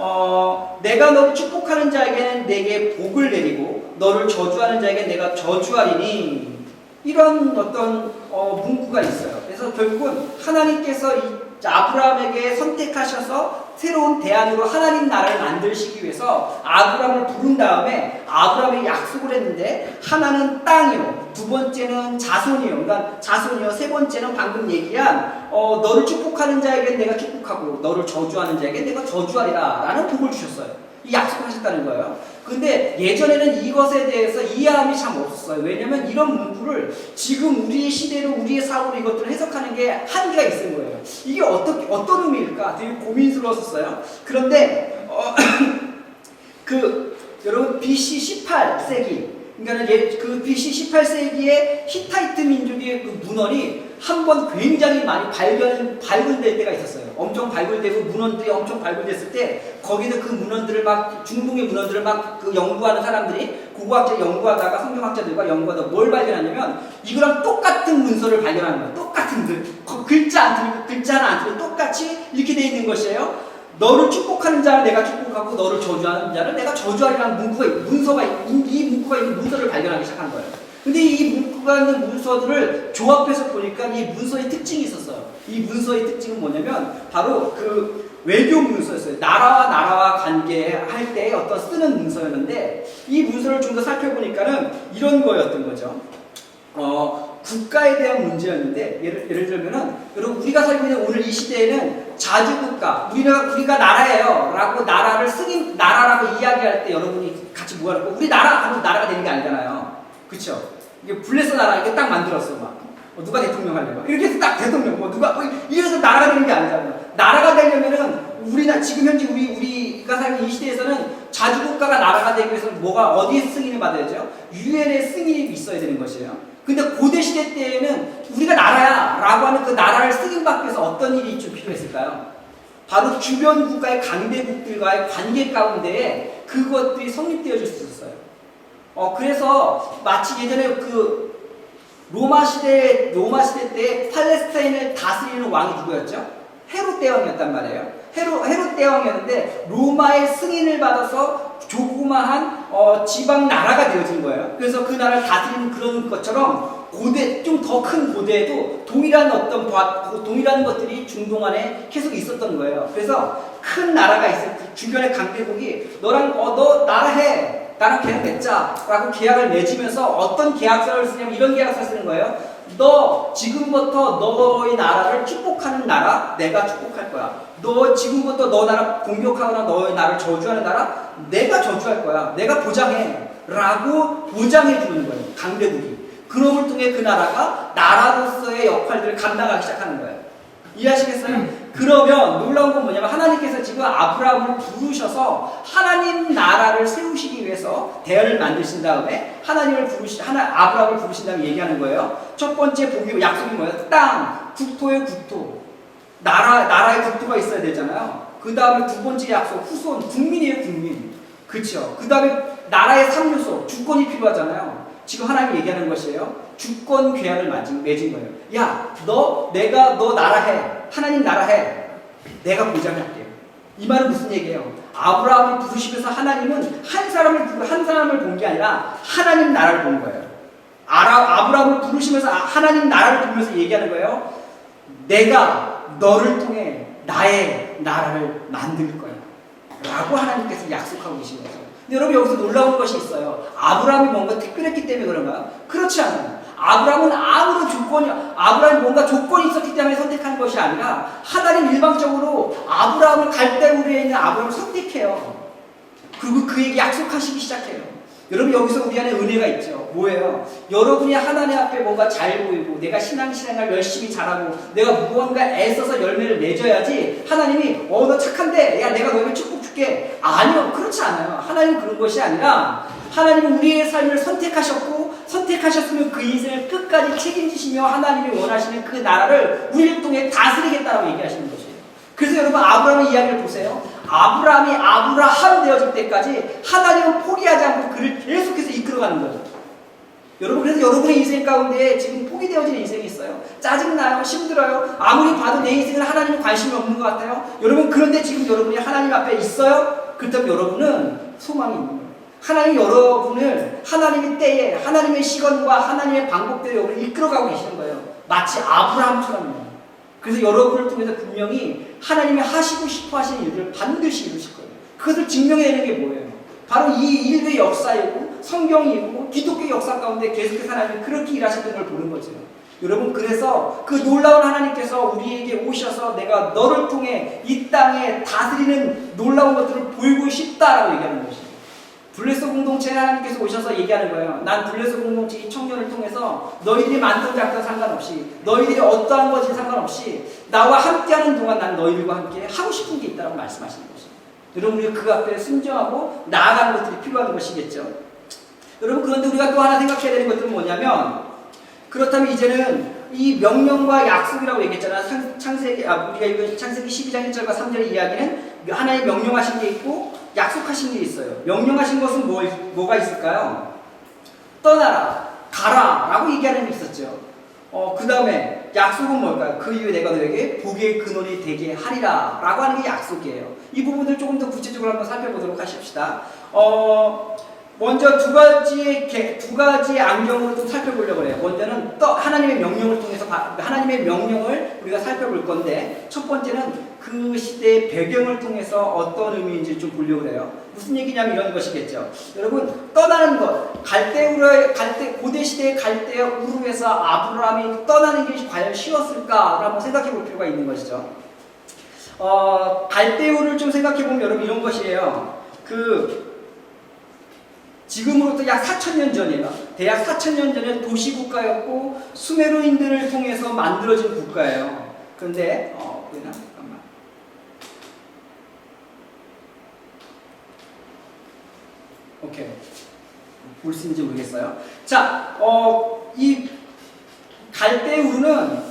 내가 너를 축복하는 자에게는 내게 복을 내리고 너를 저주하는 자에게 내가 저주하리니 이런 어떤 문구가 있어요. 그래서 결국은 하나님께서 이 아브라함에게 선택하셔서 새로운 대안으로 하나님 나라를 만드시기 위해서 아브라함을 부른 다음에 아브라함에게 약속을 했는데 하나는 땅이요, 두 번째는 자손이요, 그러니까 자손이요, 세 번째는 방금 얘기한 너를 축복하는 자에게 내가 축복하고 너를 저주하는 자에게 내가 저주하리라 라는 복을 주셨어요. 이 약속을 하셨다는 거예요. 근데 예전에는 이것에 대해서 이해함이 참 없었어요. 왜냐면 이런 문구를 지금 우리의 시대로 우리의 사고로 이것들을 해석하는 게 한계가 있는 거예요. 이게 어떤 의미일까? 되게 고민스러웠었어요. 그런데 여러분 BC 18세기 그러니까 그 BC 18세기에 히타이트 민족의 그 문헌이 한번 굉장히 많이 발굴될 때가 있었어요. 엄청 발굴되고 문헌들이 엄청 발굴됐을 때 거기서 그 문헌들을 막 중동의 문헌들을 막 그 연구하는 사람들이 고고학자 연구하다가 성경학자들과 연구하다가 뭘 발견하냐면 이거랑 똑같은 문서를 발견하는 거예요. 똑같은 글자 하나 안 틀리고 똑같이 이렇게 돼 있는 것이에요. 너를 축복하는 자를 내가 축복하고 너를 저주하는 자를 내가 저주하리라는 문서가 이 문구가 있는 문서를 발견하기 시작한 거예요. 근데 이 문구가 있는 문서들을 조합해서 보니까 이 문서의 특징이 있었어요. 이 문서의 특징은 뭐냐면 바로 그 외교 문서였어요. 나라와 관계할 때 어떤 쓰는 문서였는데 이 문서를 좀 더 살펴보니까는 이런 거였던 거죠. 국가에 대한 문제였는데 예를 들면은 여러분 우리가 살고 있는 오늘 이 시대에는 자주국가 우리가 나라예요 라고 나라라고 이야기할 때 여러분이 같이 뭐가 있고 우리 나라 하면 나라가 되는 게 아니잖아요. 그쵸? 이게 블레스 나라 이렇게 딱 만들었어 막 누가 대통령 하려고 이렇게 해서 딱 대통령 이래서 나라가 되는 게 아니잖아요. 나라가 되려면은 지금 현재 우리가 살고 이 시대에서는 자주국가가 나라가 되기 위해서 어디에 승인을 받아야죠? 유엔의 승인이 있어야 되는 것이에요. 근데 고대 시대 때에는 우리가 나라야 라고 하는 그 나라를 승인받기 위해서 어떤 일이 좀 필요했을까요? 바로 주변 국가의 강대국들과의 관계 가운데에 그것들이 성립되어질 수 있었어요. 그래서 마치 예전에 그 로마 시대 때 팔레스타인을 다스리는 왕이 누구였죠? 헤롯 대왕이었단 말이에요. 헤롯 대왕이었는데 로마의 승인을 받아서 조그마한 지방 나라가 되어진 거예요. 그래서 그 나라를 다스리는 그런 것처럼 좀 더 큰 고대에도 동일한 것들이 중동 안에 계속 있었던 거예요. 그래서 큰 나라가 있을 때 주변의 강대국이 너 나라해. 나랑 계약 맺자라고 계약을 맺으면서 어떤 계약서를 쓰냐면 이런 계약서를 쓰는 거예요. 너 지금부터 너의 나라를 축복하는 나라 내가 축복할 거야. 너 지금부터 너 나라 공격하거나 너의 나라를 저주하는 나라 내가 저주할 거야. 내가 보장해 라고 보장해 주는 거예요. 강대국이. 그놈을 통해 그 나라가 나라로서의 역할들을 감당하기 시작하는 거예요. 이해하시겠어요? 그러면 놀라운 건 뭐냐면 하나님께서 지금 아브라함을 부르셔서 하나님 나라를 세우시기 위해서 대안을 만드신 다음에 아브라함을 부르신 다음에 얘기하는 거예요. 첫 번째 약속이 뭐예요? 땅, 국토의 국토. 나라의 국토가 있어야 되잖아요. 그 다음에 두 번째 약속, 후손, 국민이에요, 국민. 그쵸? 그 다음에 나라의 3요소, 주권이 필요하잖아요. 지금 하나님이 얘기하는 것이에요. 주권 계약을 맺은 거예요. 야, 너 나라해. 하나님 나라해. 내가 보장할게. 이 말은 무슨 얘기예요? 아브라함을 부르시면서 하나님은 한 사람을 본 게 아니라 하나님 나라를 본 거예요. 아브라함을 부르시면서 하나님 나라를 보면서 얘기하는 거예요. 내가 너를 통해 나의 나라를 만들 거야. 라고 하나님께서 약속하고 계신 거죠. 근데 여러분 여기서 놀라운 것이 있어요. 아브라함이 뭔가 특별했기 때문에 그런가요? 그렇지 않아요. 아브라함은 아브라함이 뭔가 조건이 있었기 때문에 선택한 것이 아니라 하나님 일방적으로 아브라함을 갈대우리에 있는 아브라함을 선택해요. 그리고 그에게 약속하시기 시작해요. 여러분 여기서 우리 안에 은혜가 있죠. 뭐예요? 여러분이 하나님 앞에 뭔가 잘 보이고 내가 신앙생활 열심히 잘하고 내가 무언가 애써서 열매를 맺어야지 하나님이 너 착한데 야 내가 너에게 축복 줄게. 아니요. 그렇지 않아요. 하나님은 그런 것이 아니라 하나님은 우리의 삶을 선택하셨고 선택하셨으면 그 인생을 끝까지 책임지시며 하나님이 원하시는 그 나라를 우리를 통해 다스리겠다라고 얘기하시는 것이에요. 그래서 여러분 아브라함의 이야기를 보세요. 아브라함이 아브라함 되어질 때까지 하나님은 포기하지 않고 그를 계속해서 이끌어가는 거죠. 여러분 그래서 여러분의 인생 가운데 지금 포기되어진 인생이 있어요. 짜증나요? 힘들어요? 아무리 봐도 내 인생은 하나님은 관심이 없는 것 같아요. 여러분 그런데 지금 여러분이 하나님 앞에 있어요? 그렇다면 여러분은 소망이 있는 거예요. 하나님 여러분을 하나님의 때에 하나님의 시간과 하나님의 방법대로 여러분을 이끌어가고 계시는 거예요. 마치 아브라함처럼요. 그래서 여러분을 통해서 분명히 하나님이 하시고 싶어 하시는 일을 반드시 이루실 거예요. 그것을 증명해내는 게 뭐예요? 바로 이 인류의 역사이고 성경이고 기독교 역사 가운데 계속해서 하나님이 그렇게 일하셨던 걸 보는 거죠. 여러분 그래서 그 놀라운 하나님께서 우리에게 오셔서 내가 너를 통해 이 땅에 다스리는 놀라운 것들을 보이고 싶다라고 얘기하는 것이에요. 블레스 공동체에 하나님께서 오셔서 얘기하는 거예요. 난 블레스 공동체 이 청년을 통해서 너희들이 많든 작든 상관없이 너희들이 어떠한 것이 상관없이 나와 함께하는 동안 난 너희들과 함께 하고 싶은 게 있다고 말씀하시는 것이에요. 여러분 우리가 그 앞에 순종하고 나아가는 것들이 필요한 것이겠죠. 여러분 그런데 우리가 또 하나 생각해야 되는 것들은 뭐냐면 그렇다면 이제는 이 명령과 약속이라고 얘기했잖아. 우리가 이거 창세기 12장 1절과 3절의 이야기는 하나님 명령하신 게 있고 약속하신 게 있어요. 명령하신 것은 뭐가 있을까요? 떠나라, 가라 라고 얘기하는 게 있었죠. 그 다음에 약속은 뭘까요? 그 이후에 내가 너에게 복의 근원이 되게 하리라 라고 하는 게 약속이에요. 이 부분을 조금 더 구체적으로 한번 살펴보도록 하십시다. 먼저 두 가지 안경으로 좀 살펴보려고 해요. 먼저는 하나님의 명령을 통해서 하나님의 명령을 우리가 살펴볼 건데 첫 번째는 그 시대의 배경을 통해서 어떤 의미인지 좀 보려고 해요. 무슨 얘기냐면 이런 것이겠죠. 여러분 떠나는 것, 고대 시대의 갈대 우르에서 아브라함이 떠나는 것이 과연 쉬웠을까를 한번 생각해 볼 필요가 있는 것이죠. 갈대우를 좀 생각해 보면 여러분 이런 것이에요. 지금으로부터 약 4,000년 전이에요. 대략 4,000년 전에 도시국가였고 수메르인들을 통해서 만들어진 국가예요. 그런데 보이나? 잠깐만. 오케이. 볼 수 있는지 모르겠어요. 자, 이 갈대우르는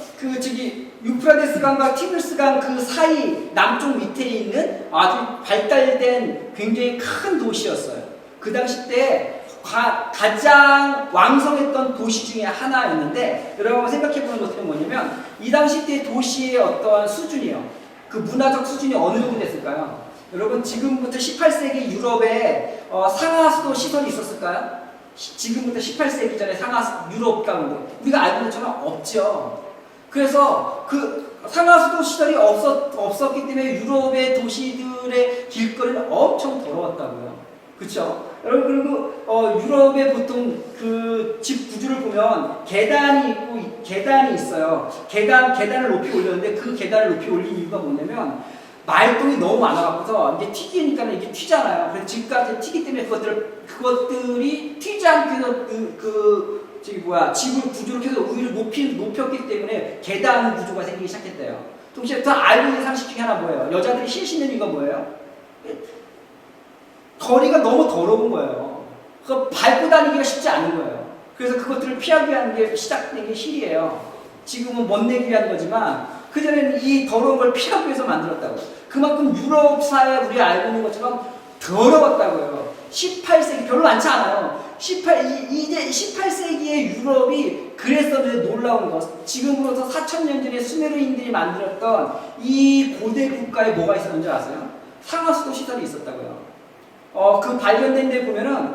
유프라데스 강과 티그리스 강 그 사이 남쪽 밑에 있는 아주 발달된 굉장히 큰 도시였어요. 그 당시 때 가장 왕성했던 도시 중에 하나였는데 여러분 생각해보는 것들은 뭐냐면 이 당시 때 도시의 어떠한 수준이요. 그 문화적 수준이 어느 정도 됐을까요? 여러분 지금부터 18세기 유럽에 상하수도 시설이 있었을까요? 지금부터 18세기 전에 유럽 가운데 우리가 알고 있는 것처럼 없죠. 그래서 그 상하수도 시설이 없었기 때문에 유럽의 도시들의 길거리는 엄청 더러웠다고요. 그렇죠? 여러분 그리고 유럽의 보통 그 집 구조를 보면 계단이 있고 계단이 있어요. 계단을 높이 올렸는데 그 계단을 높이 올린 이유가 뭐냐면 말똥이 너무 많아갖고서 이게 튀기니까 이게 튀잖아요. 그래서 집까지 튀기 때문에 그것들이 튀지 않게 해서 집을 구조를 계속 위로 높였기 때문에 계단 구조가 생기기 시작했대요. 동시에 더 알고 있는 상식 중에 하나 뭐예요? 여자들이 실 신는 이유가 뭐예요? 거리가 너무 더러운 거예요. 그거 밟고 다니기가 쉽지 않은 거예요. 그래서 그것들을 피하기 위한 게 시작된 게 힐이에요. 지금은 멋내기 위한 거지만 그전에는 이 더러운 걸 피하기 위해서 만들었다고. 그만큼 유럽 사회 우리가 알고 있는 것처럼 더러웠다고요. 18세기 별로 많지 않아요. 이제 18세기의 유럽이 그랬었는데 놀라운 것. 지금으로부터 4,000년 전에 수메르인들이 만들었던 이 고대 국가에 뭐가 있었는지 아세요? 상하수도 시설이 있었다고요. 그 발견된 데 보면은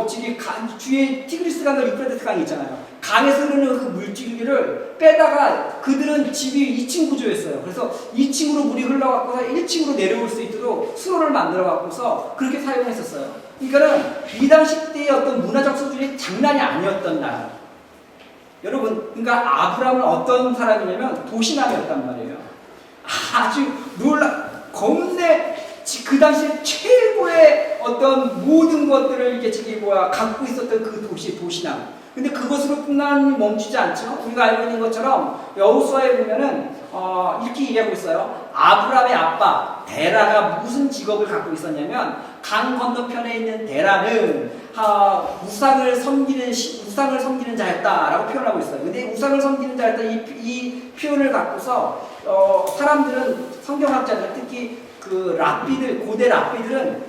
주위에 티그리스 강과 유프라데스 강이 있잖아요. 강에서 흐르는 그 물줄기를 빼다가 그들은 집이 2층 구조였어요. 그래서 2층으로 물이 흘러갖고서 1층으로 내려올 수 있도록 수로를 만들어갖고서 그렇게 사용했었어요. 그러니까는 이 당시 때의 어떤 문화적 수준이 장난이 아니었던 나라. 여러분, 그러니까 아브라함은 어떤 사람이냐면 도시남이었단 말이에요. 아주 겁내 그 당시에 최고의 어떤 모든 것들을 이렇게 갖고 있었던 그 도시남. 근데 그것으로뿐만 멈추지 않죠. 우리가 알고 있는 것처럼 여호수아에 보면은 이렇게 얘기하고 있어요. 아브라함의 아빠 데라가 무슨 직업을 갖고 있었냐면 강 건너편에 있는 데라는 우상을 섬기는 자였다라고 표현하고 있어요. 근데 우상을 섬기는 자였다 이 표현을 갖고서 사람들은 성경학자들 특히 그 랍비들 고대 랍비들은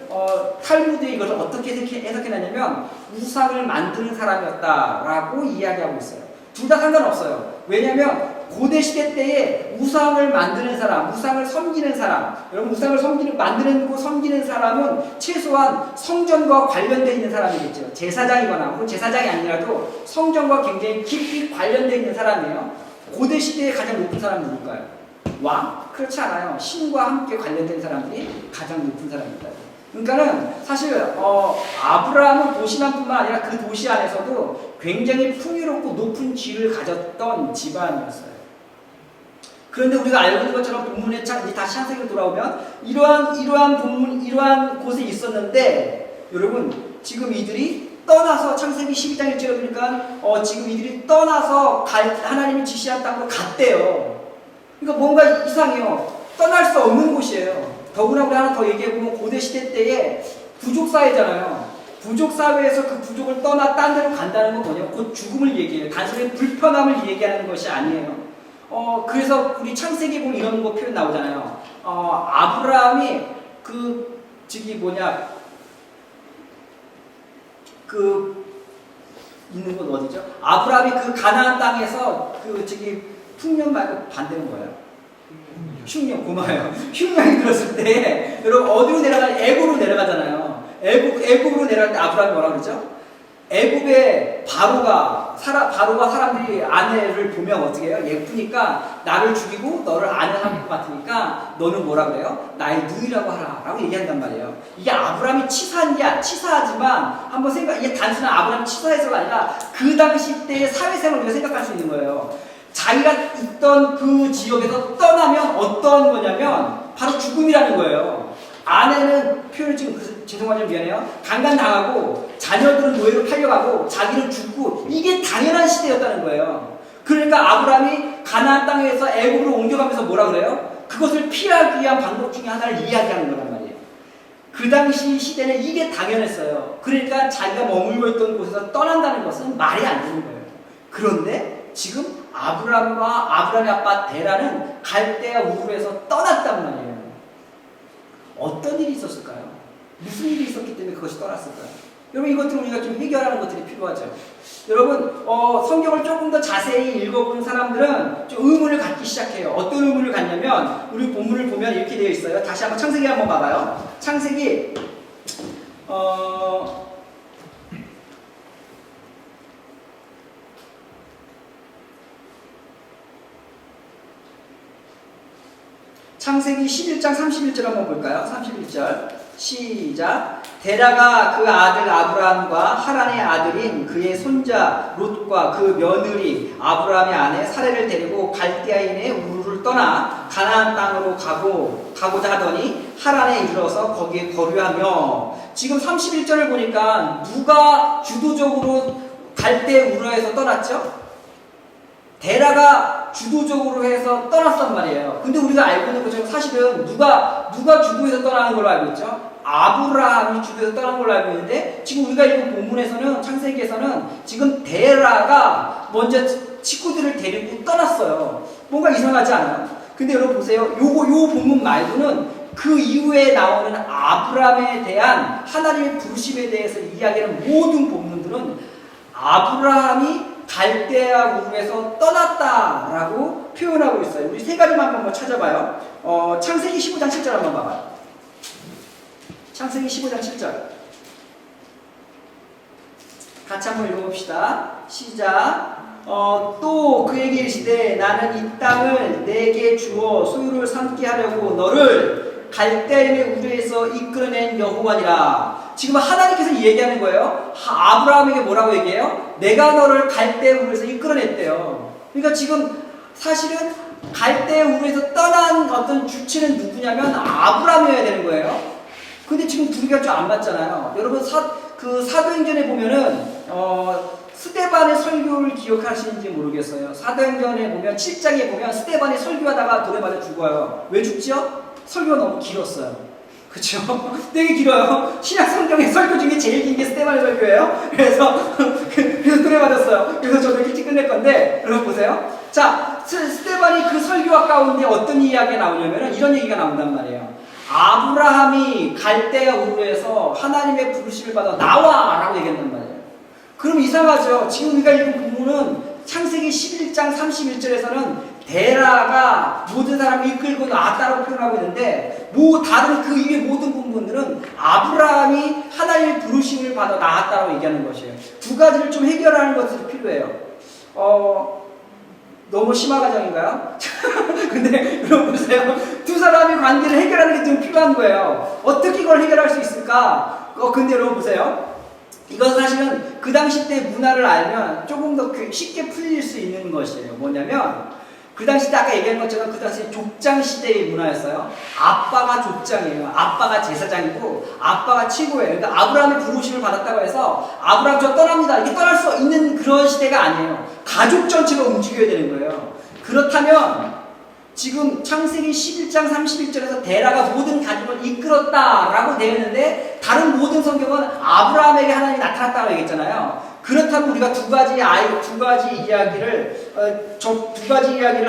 탈무드에 이것을 어떻게 해석해놨냐면 우상을 만드는 사람이었다라고 이야기하고 있어요. 둘 다 상관없어요. 왜냐하면 고대 시대 때에 우상을 만드는 사람, 우상을 섬기는 사람, 여러분 우상을 만드는 섬기는 사람은 최소한 성전과 관련되어 있는 사람이겠죠. 제사장이거나 혹은 제사장이 아니라도 성전과 굉장히 깊이 관련되어 있는 사람이에요. 고대 시대에 가장 높은 사람은 누굴까요? 왕? 그렇지 않아요. 신과 함께 관련된 사람들이 가장 높은 사람입니다. 그러니까는 사실 아브라함은 도시남뿐만 아니라 그 도시 안에서도 굉장히 풍요롭고 높은 지위를 가졌던 집안이었어요. 그런데 우리가 알고 있는 것처럼 본문에 다시 창세기로 돌아오면 이러한 곳에 있었는데 여러분 지금 이들이 떠나서 창세기 12장 1절에 보니까 지금 이들이 떠나서 하나님이 지시한 땅으로 갔대요. 그러니까 뭔가 이상해요. 떠날 수 없는 곳이에요. 더구나 우리 하나 더 얘기해보면 고대시대 때에 부족사회잖아요. 부족사회에서 그 부족을 떠나 딴 데로 간다는 건 뭐냐면 곧 죽음을 얘기해요. 단순히 불편함을 얘기하는 것이 아니에요. 그래서 우리 창세기 보면 이런 거 표현 나오잖아요. 아브라함이 있는 곳 어디죠? 아브라함이 그 가나안 땅에서 풍년 말고 반대는 뭐예요? 흉년, 고마워요. 흉년이 들었을 때 여러분 어디로 애굽으로 내려가잖아요. 애굽으로 내려갈 때 아브라함이 뭐라 그러죠? 애굽의 바로가 사람들이 아내를 보면 어떻게 해요? 예쁘니까 나를 죽이고 너를 아내 삼을 것 같으니까 너는 뭐라 그래요? 나의 누이라고 하라 라고 얘기한단 말이에요. 이게 아브라함이 치사하지만 한번 이게 단순한 아브라함이 치사해서가 아니라 그 당시 때의 사회생활을 우리가 생각할 수 있는 거예요. 자기가 있던 그 지역에서 떠나면 어떤 거냐면 바로 죽음이라는 거예요. 아내는 표현을 지금 죄송하지만 미안해요. 강간당하고 자녀들은 노예로 팔려가고 자기는 죽고 이게 당연한 시대였다는 거예요. 그러니까 아브라함이 가나안 땅에서 애굽으로 옮겨가면서 뭐라 그래요? 그것을 피하기 위한 방법 중에 하나를 이야기하는 거란 말이에요. 그 당시 시대는 이게 당연했어요. 그러니까 자기가 머물고 있던 곳에서 떠난다는 것은 말이 안 되는 거예요. 그런데 지금 아브라함의 아빠 데라는 갈대아 우르에서 떠났단 말이에요. 어떤 일이 있었을까요? 무슨 일이 있었기 때문에 그것이 떠났을까요? 여러분 이것들을 우리가 좀 해결하는 것들이 필요하죠. 여러분 성경을 조금 더 자세히 읽어본 사람들은 좀 의문을 갖기 시작해요. 어떤 의문을 갖냐면 우리 본문을 보면 이렇게 되어 있어요. 다시 한번 창세기 한번 봐봐요. 창세기 창세기 11장 31절 한번 볼까요? 31절 시작. 데라가 그 아들 아브라함과 하란의 아들인 그의 손자 롯과 그 며느리 아브라함의 아내 사레를 데리고 갈대아인의 우르를 떠나 가나안 땅으로 가고자 하더니 하란에 이르러서 거기에 거류하며. 지금 31절을 보니까 누가 주도적으로 갈대 우르에서 떠났죠? 데라가 주도적으로 해서 떠났단 말이에요. 근데 우리가 알고 있는 것처럼 사실은 누가 주도해서 떠나는 걸로 알고 있죠? 아브라함이 주도해서 떠난 걸로 알고 있는데 지금 우리가 읽은 본문에서는 창세기에서는 지금 데라가 먼저 식구들을 데리고 떠났어요. 뭔가 이상하지 않아요? 근데 여러분 보세요. 요 본문 말고는 그 이후에 나오는 아브라함에 대한 하나님의 부르심에 대해서 이야기하는 모든 본문들은 아브라함이 갈대아 우르에서 떠났다라고 표현하고 있어요. 우리 세 가지만 한번 찾아봐요. 창세기 15장 7절 한번 봐봐요. 창세기 15장 7절 같이 한번 읽어봅시다. 시작. 또 그에게 이르시되 나는 이 땅을 내게 주어 소유를 삼게 하려고 너를 갈대아인의 우르에서 이끌어낸 여호와니라. 지금 하나님께서 얘기하는 거예요. 아브라함에게 뭐라고 얘기해요? 내가 너를 갈대아 우르에서 이끌어냈대요. 그러니까 지금 사실은 갈대 우르에서 떠난 어떤 주체는 누구냐면 아브라함이어야 되는 거예요. 근데 지금 둘이가 좀 안 맞잖아요. 여러분 사도행전에 보면은 스데반의 설교를 기억하시는지 모르겠어요. 사도행전에 보면 7장에 보면 스데반이 설교하다가 돌에 맞아 죽어요. 왜 죽죠? 설교가 너무 길었어요. 그쵸? 되게 길어요. 신약 성경의 설교 중에 제일 긴 게 스데반의 설교예요. 그래서 돌에 맞았어요. 그래서 저도 일찍 끝낼 건데 여러분 보세요. 자, 스데반이 그 설교와 가운데 어떤 이야기가 나오냐면 이런 얘기가 나온단 말이에요. 아브라함이 갈대아 우르에서 하나님의 부르심을 받아 나와! 라고 얘기한단 말이에요. 그럼 이상하죠. 지금 우리가 읽은 본문은 창세기 11장 31절에서는 데라가 모든 사람을 이끌고 나왔다고 표현하고 있는데 다른 그 이외의 모든 본문들은 아브라함이 하나님의 부르심을 받아 나왔다고 얘기하는 것이에요. 두 가지를 좀 해결하는 것이 필요해요. 너무 심화 과정인가요? 근데 여러분 보세요. 두 사람의 관계를 해결하는 게 좀 필요한 거예요. 어떻게 이걸 해결할 수 있을까? 근데 여러분 보세요. 이건 사실은 그 당시 때 문화를 알면 조금 더 쉽게 풀릴 수 있는 것이에요. 뭐냐면 그 당시 때 아까 얘기한 것처럼 그 당시 족장 시대의 문화였어요. 아빠가 족장이에요. 아빠가 제사장이고 아빠가 최고예요. 그러니까 아브라함의 부르심을 받았다고 해서 아브라함 저 떠납니다. 이렇게 떠날 수 있는 그런 시대가 아니에요. 가족 전체가 움직여야 되는 거예요. 그렇다면 지금 창세기 11장 31절에서 데라가 모든 가족을 이끌었다라고 되어 있는데 다른 모든 성경은 아브라함에게 하나님이 나타났다고 얘기했잖아요. 그렇다면 우리가 두 가지 이야기를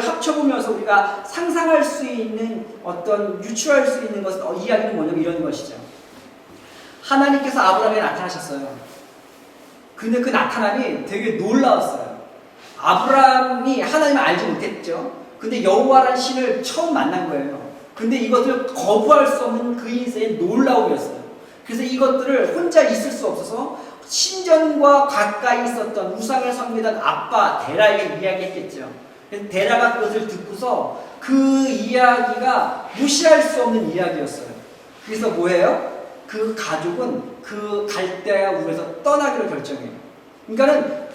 합쳐보면서 우리가 상상할 수 있는 유추할 수 있는 이야기는 뭐냐면 이런 것이죠. 하나님께서 아브라함에게 나타나셨어요. 근데 그 나타남이 되게 놀라웠어요. 아브라함이 하나님을 알지 못했죠. 근데 여호와라는 신을 처음 만난 거예요. 근데 이것을 거부할 수 없는 그 인생의 놀라움이었어요. 그래서 이것들을 혼자 있을 수 없어서 신전과 가까이 있었던 우상을 섬기던 아빠 데라에게 이야기했겠죠. 그래서 데라가 그것을 듣고서 그 이야기가 무시할 수 없는 이야기였어요. 그래서 뭐예요? 그 가족은 그 갈대아 우르에서 떠나기로 결정해요. 그러니까는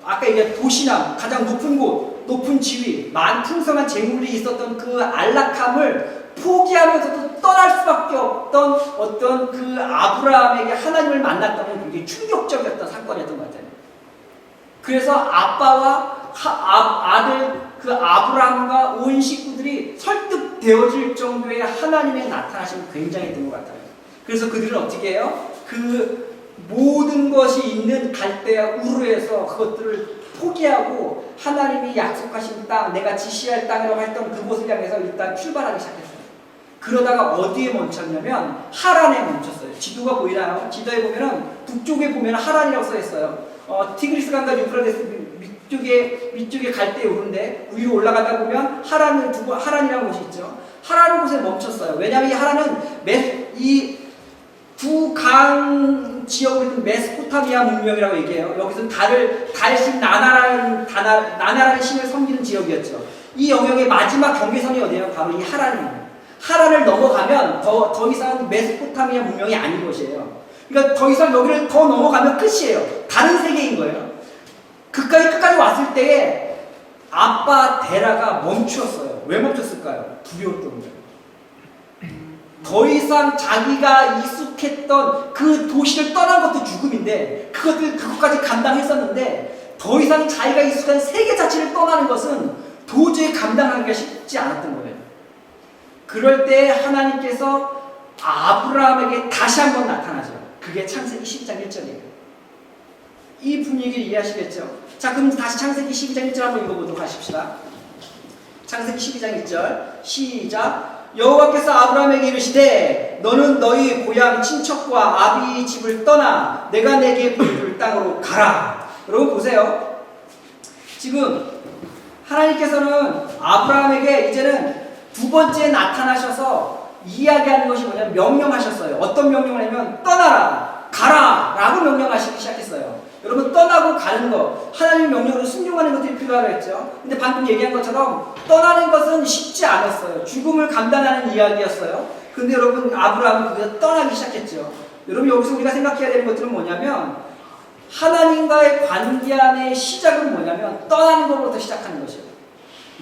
아까 얘기한 도시나 가장 높은 곳, 높은 지위, 풍성한 재물이 있었던 그 안락함을 포기하면서도 떠날 수밖에 없던 어떤 그 아브라함에게 하나님을 만났다는 굉장히 충격적이었던 사건이었던 것 같아요. 그래서 아빠와 아들 그 아브라함과 온 식구들이 설득되어질 정도의 하나님의 나타나심이 굉장했던 것 같아요. 그래서 그들은 어떻게 해요? 그 모든 것이 있는 갈대아 우르에서 그것들을 포기하고 하나님이 약속하신 땅, 내가 지시할 땅이라고 했던 그곳을 향해서 일단 출발하기 시작했어요. 그러다가 어디에 멈췄냐면 하란에 멈췄어요. 지도가 보이나요? 지도에 보면은 북쪽에 보면 하란이라고 써있어요. 티그리스 강과 유프라데스 밑쪽에 갈대아 우르인데 위로 올라가다 보면 하란이라는 곳이 있죠. 하란 곳에 멈췄어요. 왜냐하면 이 하란은 이 두 강 지역으로 있는 메소포타미아 문명이라고 얘기해요. 여기서는 달신 나나라는 신을 섬기는 지역이었죠. 이 영역의 마지막 경계선이 어디예요? 바로 이 하란입니다. 하란을 넘어가면 더 이상 메소포타미아 문명이 아닌 것이에요. 그러니까 더 이상 여기를 더 넘어가면 끝이에요. 다른 세계인 거예요. 끝까지 왔을 때에 아빠 데라가 멈추었어요. 왜 멈췄을까요? 두려웠던 거예요. 더 이상 자기가 익숙했던 그 도시를 떠난 것도 죽음인데 그것까지 감당했었는데 더 이상 자기가 익숙한 세계 자체를 떠나는 것은 도저히 감당하기가 쉽지 않았던 거예요. 그럴 때 하나님께서 아브라함에게 다시 한번 나타나죠. 그게 창세기 10장 1절이에요. 이 분위기를 이해하시겠죠? 자, 그럼 다시 창세기 12장 1절 한번 읽어보도록 하십시다. 창세기 12장 1절 시작. 여호와께서 아브라함에게 이르시되 너는 너희 고향 친척과 아비의 집을 떠나 내가 내게 보여줄 땅으로 가라. 여러분 보세요. 지금 하나님께서는 아브라함에게 이제는 두 번째 나타나셔서 이야기하는 것이 뭐냐면 명령하셨어요. 어떤 명령을 하냐면 떠나라, 가라 라고 명령하시기 시작했어요. 여러분 떠나고 가는 것, 하나님의 명령으로 순종하는 것들이 필요하다고 했죠. 근데 방금 얘기한 것처럼 떠나는 것은 쉽지 않았어요. 죽음을 감당하는 이야기였어요. 근데 여러분 아브라함은 거기서 떠나기 시작했죠. 여러분 여기서 우리가 생각해야 되는 것들은 뭐냐면 하나님과의 관계 안의 시작은 뭐냐면 떠나는 것부터 시작하는 것이에요.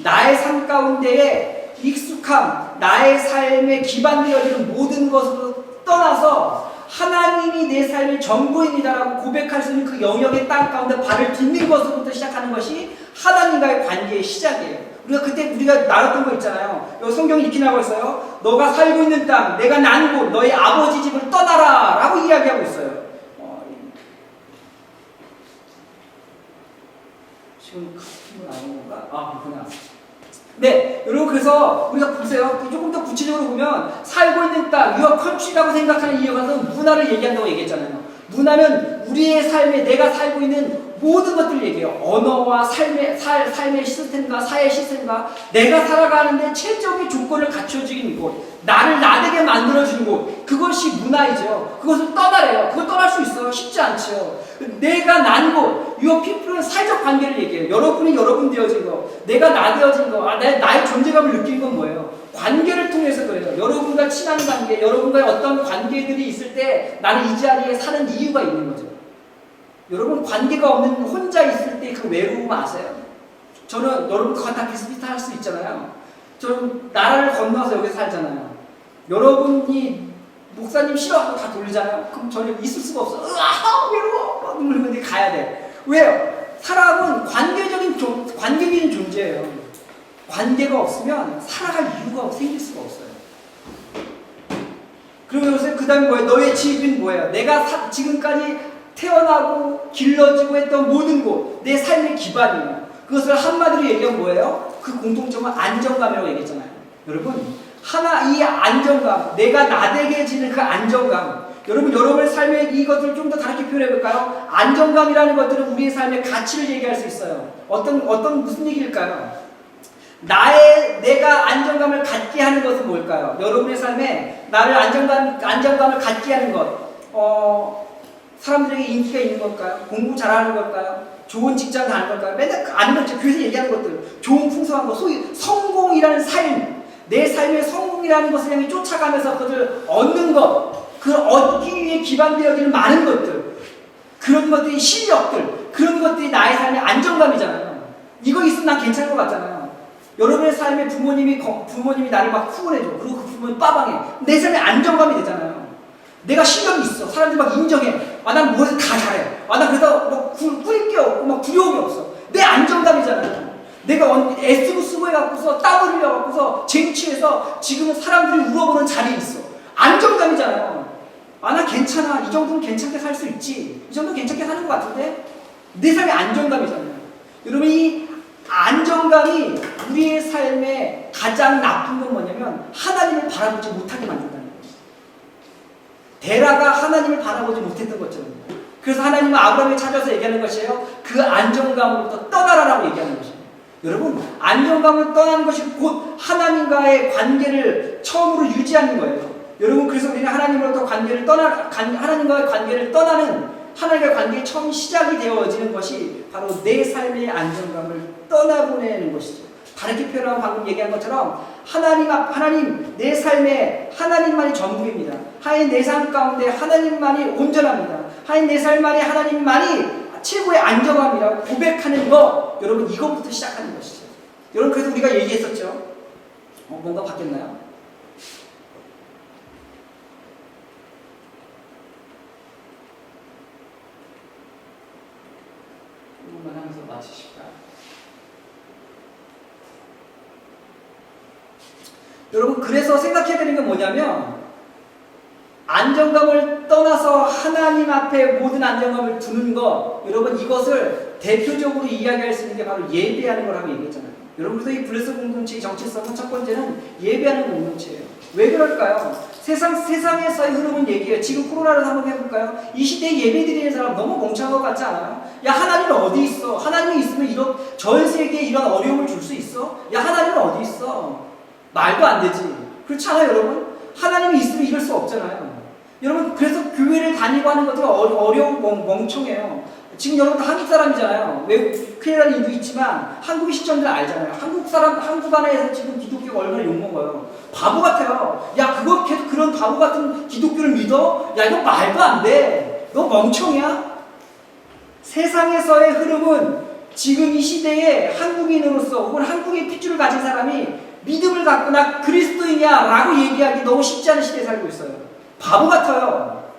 나의 삶 가운데에 익숙함, 나의 삶에 기반되어지는 모든 것으로 떠나서 하나님이 내 삶의 전부입니다라고 고백할 수 있는 그 영역의 땅 가운데 발을 딛는 것으로부터 시작하는 것이 하나님과의 관계의 시작이에요. 우리가 나눴던 거 있잖아요. 여기 성경이 이렇게 나오고 있어요. 너가 살고 있는 땅, 내가 난 곳, 너희 아버지 집을 떠나라 라고 이야기하고 있어요. 지금 카톡으로 나온 건가? 그렇구나. 네, 여러분 그래서 우리가 보세요. 조금 더 구체적으로 보면 살고 있는 땅, your country라고 생각하는 이유가서 문화를 얘기한다고 얘기했잖아요. 문화는 우리의 삶에 내가 살고 있는 모든 것들을 얘기해요. 언어와 삶의 시스템과 사회 시스템과 내가 살아가는데 최적의 조건을 갖춰주는 곳, 나를 나되게 만들어주는 곳, 그것이 문화이죠. 그것을 떠나래요. 그걸 떠날 수 있어요? 쉽지 않죠. 내가 난 곳, your people은 사회적 관계를 얘기해요. 여러분이 여러분 되어진 거, 내가 나 되어진 거, 나의 존재감을 느끼는 건 뭐예요? 관계를 통해서 그래요. 여러분과 친한 관계, 여러분과의 어떤 관계들이 있을 때 나는 이 자리에 사는 이유가 있는 거죠. 여러분 관계가 없는 혼자 있을 때 그 외로움 아세요? 저는 여러분 그거 다 비슷비슷할 수 있잖아요. 저는 나라를 건너서 여기 살잖아요. 여러분이 목사님 싫어하고 다 돌리잖아요. 그럼 저는 있을 수가 없어. 외로워. 막 눈물 흘리는데 가야 돼. 왜요? 사람은 관계적인 존재예요. 관계가 없으면 살아갈 이유가 생길 수가 없어요. 그러면서 그 다음에 뭐예요? 너의 집은 뭐예요? 내가 지금까지 태어나고 길러지고 했던 모든 곳, 내 삶의 기반이에요. 그것을 한마디로 얘기하면 뭐예요? 그 공통점은 안정감이라고 얘기했잖아요. 여러분, 이 안정감, 내가 나되게지는 그 안정감, 여러분의 삶의 이것들을 좀 더 다르게 표현해 볼까요? 안정감이라는 것들은 우리의 삶의 가치를 얘기할 수 있어요. 무슨 얘기일까요? 내가 안정감을 갖게 하는 것은 뭘까요? 여러분의 삶에 나를 안정감을 갖게 하는 것, 사람들에게 인기가 있는 걸까요? 공부 잘하는 걸까요? 좋은 직장 가는 걸까요? 맨날 아는 것, 교회에서 얘기하는 것들, 좋은 풍성한 것, 소위 성공이라는 삶, 내 삶의 성공이라는 것을 향해 쫓아가면서 그것을 얻는 것, 그걸 얻기 위해 기반되어지는 많은 것들, 그런 것들이 실력들, 그런 것들이 나의 삶의 안정감이잖아요. 이거 있으면 난 괜찮은 것 같잖아요. 여러분의 삶에 부모님이 나를 막 후원해줘. 그리고 그 부모님 빠방해. 내 삶의 안정감이 되잖아요. 내가 실력이 있어. 사람들이 막 인정해. 난 뭐해서 다 잘해. 난 그래서 뭐 꾸릴 게 없고 막 두려움이 없어. 내 안정감이잖아요. 내가 애쓰고 쓰고 해갖고서 땀을 흘려갖고서 쟁취해서 지금은 사람들이 울어보는 자리에 있어. 안정감이잖아요. 난 괜찮아. 이 정도는 괜찮게 살 수 있지. 이 정도는 괜찮게 사는 것 같은데? 내 삶의 안정감이잖아요. 여러분, 이 안정감이 우리의 삶의 가장 나쁜 건 뭐냐면 하나님을 바라보지 못하게 만든다는 거예요. 데라가 하나님을 바라보지 못했던 것처럼. 그래서 하나님은 아브라함을 찾아서 얘기하는 것이에요. 그 안정감으로부터 떠나라라고 얘기하는 것이에요. 여러분, 안정감을 떠나는 것이 곧 하나님과의 관계를 처음으로 유지하는 거예요. 여러분, 그래서 우리는 하나님과의 관계를 떠나는 하나님과의 관계의 처음 시작이 되어지는 것이 바로 내 삶의 안정감을 떠나보내는 것이죠. 다르게 표현하면 방금 얘기한 것처럼 하나님 내 삶에 하나님만이 전부입니다. 하나님 내 삶 가운데 하나님만이 온전합니다. 하나님 내 삶 안에 하나님만이 최고의 안정함이라고 고백하는 것, 여러분 이것부터 시작하는 것이죠. 여러분 그래서 우리가 얘기했었죠. 뭔가 바뀌었나요? 조금만 하면서 마치실까요? 여러분 그래서 생각해야 되는 게 뭐냐면 안정감을 떠나서 하나님 앞에 모든 안정감을 두는 것, 여러분 이것을 대표적으로 이야기할 수 있는 게 바로 예배하는 거라고 얘기했잖아요. 여러분 그래서 이 블레스 공동체의 정체성은 첫 번째는 예배하는 공동체예요. 왜 그럴까요? 세상에서의 흐름은 얘기해요. 지금 코로나를 한번 해볼까요? 이 시대에 예배 드리는 사람 너무 멍청한 것 같지 않아요? 야 하나님은 어디 있어? 하나님이 있으면 전 세계에 이런 어려움을 줄 수 있어? 야 하나님은 어디 있어? 말도 안 되지. 그렇지 않아요 여러분? 하나님이 있으면 이럴 수 없잖아요. 여러분 그래서 교회를 다니고 하는 것들이 어려운 멍청해요. 지금 여러분 다 한국 사람이잖아요. 외국 큰일나는 이유도 있지만 한국의 시점들 알잖아요. 한국 안에서 지금 기독교가 얼마나 욕먹어요. 바보 같아요. 야 그거 계속 그런 바보 같은 기독교를 믿어? 야 이거 말도 안 돼. 너 멍청이야? 세상에서의 흐름은 지금 이 시대에 한국인으로서 혹은 한국의 핏줄을 가진 사람이 믿음을 갖고 나 그리스도이냐라고 얘기하기 너무 쉽지 않은 시대에 살고 있어요. 바보 같아요.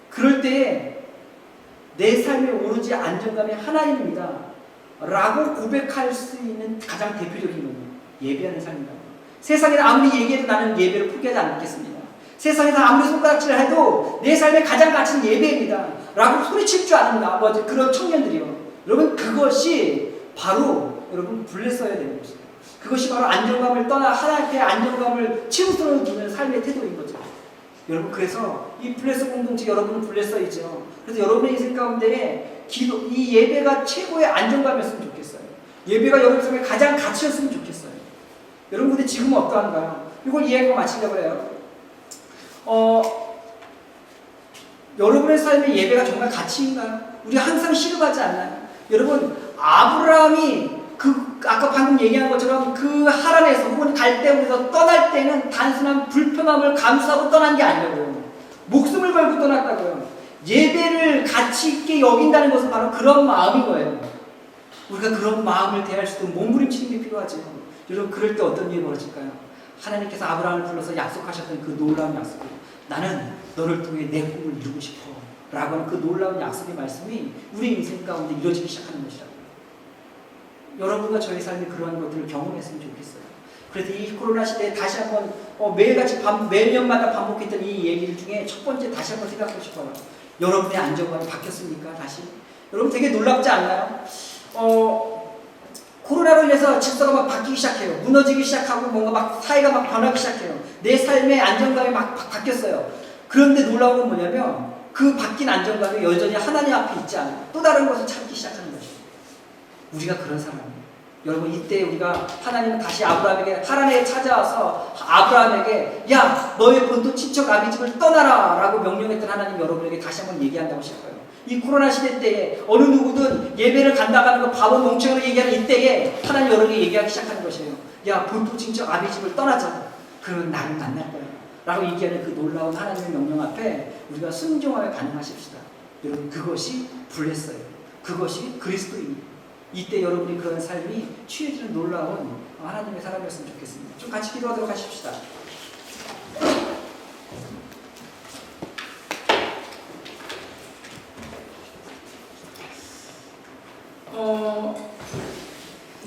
그럴 때에 내 삶의 오로지 안정감이 하나님입니다 라고 고백할 수 있는 가장 대표적인 건 예배하는 삶입니다. 세상에서 아무리 얘기해도 나는 예배를 포기하지 않겠습니다. 세상에서 아무리 손가락질을 해도 내 삶의 가장 가치는 예배입니다 라고 소리칠 줄 아는 아버지, 그런 청년들이요. 여러분, 그것이 바로 여러분 블레서야 되는 것이에요. 그것이 바로 안정감을 떠나 하나님의 안정감을 치우스러 두는 삶의 태도인 거죠. 여러분, 그래서 이 블레서 공동체, 여러분은 블레서이죠. 그래서 여러분의 인생 가운데에 이 예배가 최고의 안정감이었으면 좋겠어요. 예배가 여러분 삶의 가장 가치였으면 좋겠어요. 여러분, 근데 지금은 어떠한가요? 이걸 이해하고 마치려고 해요. 여러분의 삶의 예배가 정말 가치인가요? 우리가 항상 실험하지 않나요? 여러분, 아브라함이 아까 방금 얘기한 것처럼 그 하란에서 혹은 갈대우에서 떠날 때는 단순한 불편함을 감수하고 떠난 게 아니라고요. 목숨을 걸고 떠났다고요. 예배를 가치 있게 여긴다는 것은 바로 그런 마음인 거예요. 우리가 그런 마음을 대할 수도 몸부림치는 게 필요하죠. 여러분, 그럴 때 어떤 일이 벌어질까요? 하나님께서 아브라함을 불러서 약속하셨던 그 놀라운 약속을, 나는 너를 통해 내 꿈을 이루고 싶어 라고 하는 그 놀라운 약속의 말씀이 우리 인생 가운데 이루어지기 시작하는 것이라고요. 여러분과 저의 삶이 그러한 것들을 경험했으면 좋겠어요. 그래서 이 코로나 시대에 다시 한번 매일같이 매년마다 반복했던 이 얘기들 중에 첫 번째 다시 한번 생각하고 싶어요. 여러분의 안정감이 바뀌었습니까? 다시? 여러분, 되게 놀랍지 않나요? 코로나로 인해서 질서가 막 바뀌기 시작해요. 무너지기 시작하고 뭔가 막 사회가 막 변하기 시작해요. 내 삶의 안정감이 막 바뀌었어요. 그런데 놀라운 건 뭐냐면 그 바뀐 안정감이 여전히 하나님 앞에 있지 않아요. 또 다른 것을 찾기 시작하는 것이에요. 우리가 그런 사람이에요. 여러분, 이때 우리가 하나님은 다시 아브라함에게 하란에 찾아와서 아브라함에게 야, 너의 본토 친척 아비집을 떠나라 라고 명령했던 하나님, 여러분에게 다시 한번 얘기한다고 싶어요. 이 코로나 시대 때에 어느 누구든 예배를 간다고 하는 거 바보 멍청이로 얘기하는 이때에 하나님 여러분에게 얘기하기 시작하는 것이에요. 야, 본토 친척 아비집을 떠나자. 그러면 나를 만날 거야 라고 얘기하는 그 놀라운 하나님의 명령 앞에 우리가 순종하여 반응하십시다. 여러분, 그것이 블레서예요. 그것이 그리스도입니다. 이때 여러분이 그런 삶이 취해지는 놀라운 하나님의 사람이었으면 좋겠습니다. 좀 같이 기도하도록 하십시다.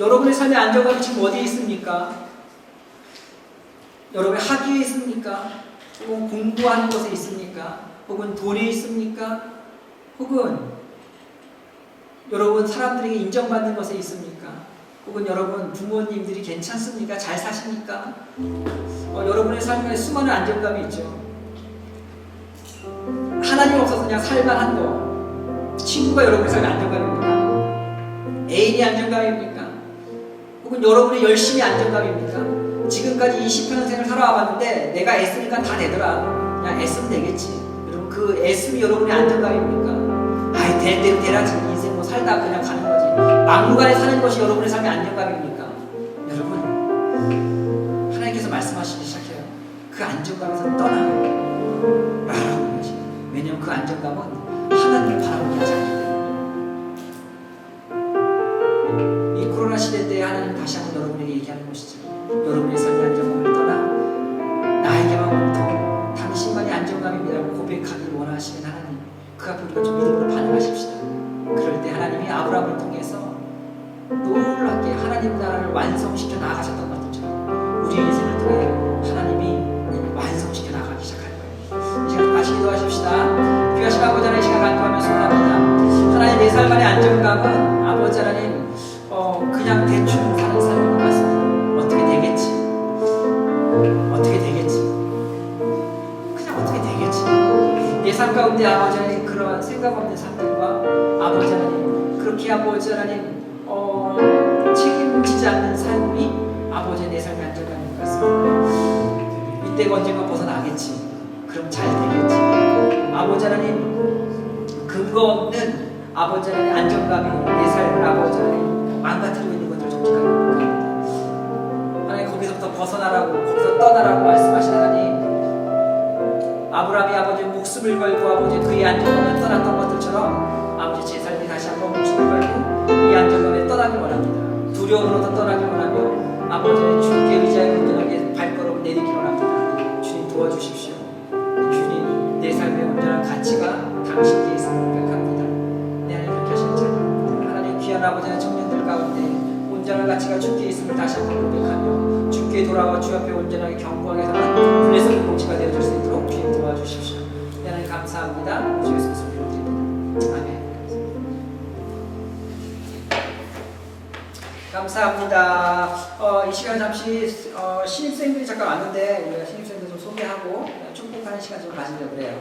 여러분의 삶의 안정감이 지금 어디에 있습니까? 여러분의 학위에 있습니까? 혹은 공부하는 곳에 있습니까? 혹은 돈에 있습니까? 혹은 여러분 사람들에게 인정받는 것에 있습니까? 혹은 여러분 부모님들이 괜찮습니까? 잘 사십니까? 여러분의 삶에 수많은 안정감이 있죠. 하나님 없어서 그냥 살만한 거, 친구가 여러분의 삶의 안정감입니까? 애인이 안정감입니까? 혹은 여러분의 열심이 안정감입니까? 지금까지 20평생을 살아와봤는데 내가 애쓰니까 다 되더라, 그냥 애쓰면 되겠지. 여러분, 그 애씀이 여러분의 안정감입니까? 아이, 될 대로 되라지, 인생 뭐 살다 그냥 가는 거지, 막무가내 사는 것이 여러분의 삶의 안정감입니까? 여러분, 하나님께서 말씀하시기 시작해요. 그 안정감에서 떠나요 라는 것이. 왜냐하면 그 안정감은 하나님을 바라보게 하지 않기 때문에. 이 코로나 시대 때 하나님 다시 한번 여러분에게 얘기하는 것이죠. 여러분의 삶의 안정감을 떠나 나에게만 온통 당신만이 안정감입니다라고 고백하길 원하시는 하나님, 그 앞에 우리가 좀 믿음으로 반응하십시다. 그럴 때 하나님이 아브라함을 통해서 놀랍게 하나님 나라를 완성시켜 나가셨던 것들처럼 우리 인생을 통해 하나님이 완성시켜 나가기 시작할 거예요. 이 시간 다시 기도하십시다. 귀하신 아버지 하나님, 이 시간 간구하며 소원합니다. 하나님, 내 삶 안의 안정감은 아버지 하나님 그냥 대충 사는 삶인 것 같습니다. 어떻게 되겠지? 어떻게 되겠지? 그냥 어떻게 되겠지? 내 삶 가운데 아버지 하나님 그러한 생각 없는 삶들과 아버지 하나님 그렇게 아버지 하나님 책임지지 않는 삶이 아버지의 내 삶의 안정감인 것 같습니다. 이때가 언젠가 벗어나겠지. 그럼 잘 되겠지. 아버지 하나님, 근거 없는 아버지 하나님 안정감이 내 삶을 아버지 하나님 망가뜨리고 있는 것들을 정직하게 생각합니다. 하나님, 거기서부터 벗어나라고, 거기서 떠나라고 말씀하신 하나님, 아브라함이 아버지 목숨을 걸고 아버지 그의 안정감을 떠났던 것들처럼 아버지 제 삶이 다시 한번 목숨을 걸고 이 안정 두려움으로부터 떠나기 원하며 아버지의 주께 의지하여 온전하게 발걸음을 내딛기를 원합니다. 주님 도와주십시오. 주님 내 삶의 온전한 가치가 당신께 있음을 고백합니다. 내 하나님 그렇게 하실 줄 하나님 귀한 아버지의 청년들 가운데 온전한 가치가 주께 있음을 다시 한번 고백하며 주께 돌아와 주 앞에 온전하게 경고하게 하는 블레스 공동체가 되어줄 수 있도록 주님 도와주십시오. 내 하나님 감사합니다. 주 예수 그리스도 기도드립니다. 아멘. 감사합니다. 이 시간 잠시 신입생들이 잠깐 왔는데 우리가 신입생들 좀 소개하고 축복하는 시간 좀 가지려고 그래요.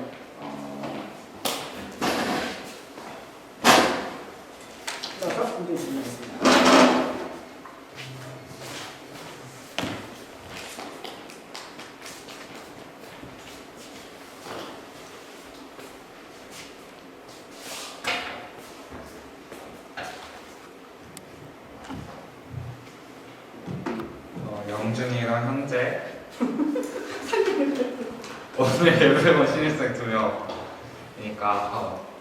그래서 공부해 주시겠습니다. 영준이랑 현재 오늘 예배모 신입생 2명이니까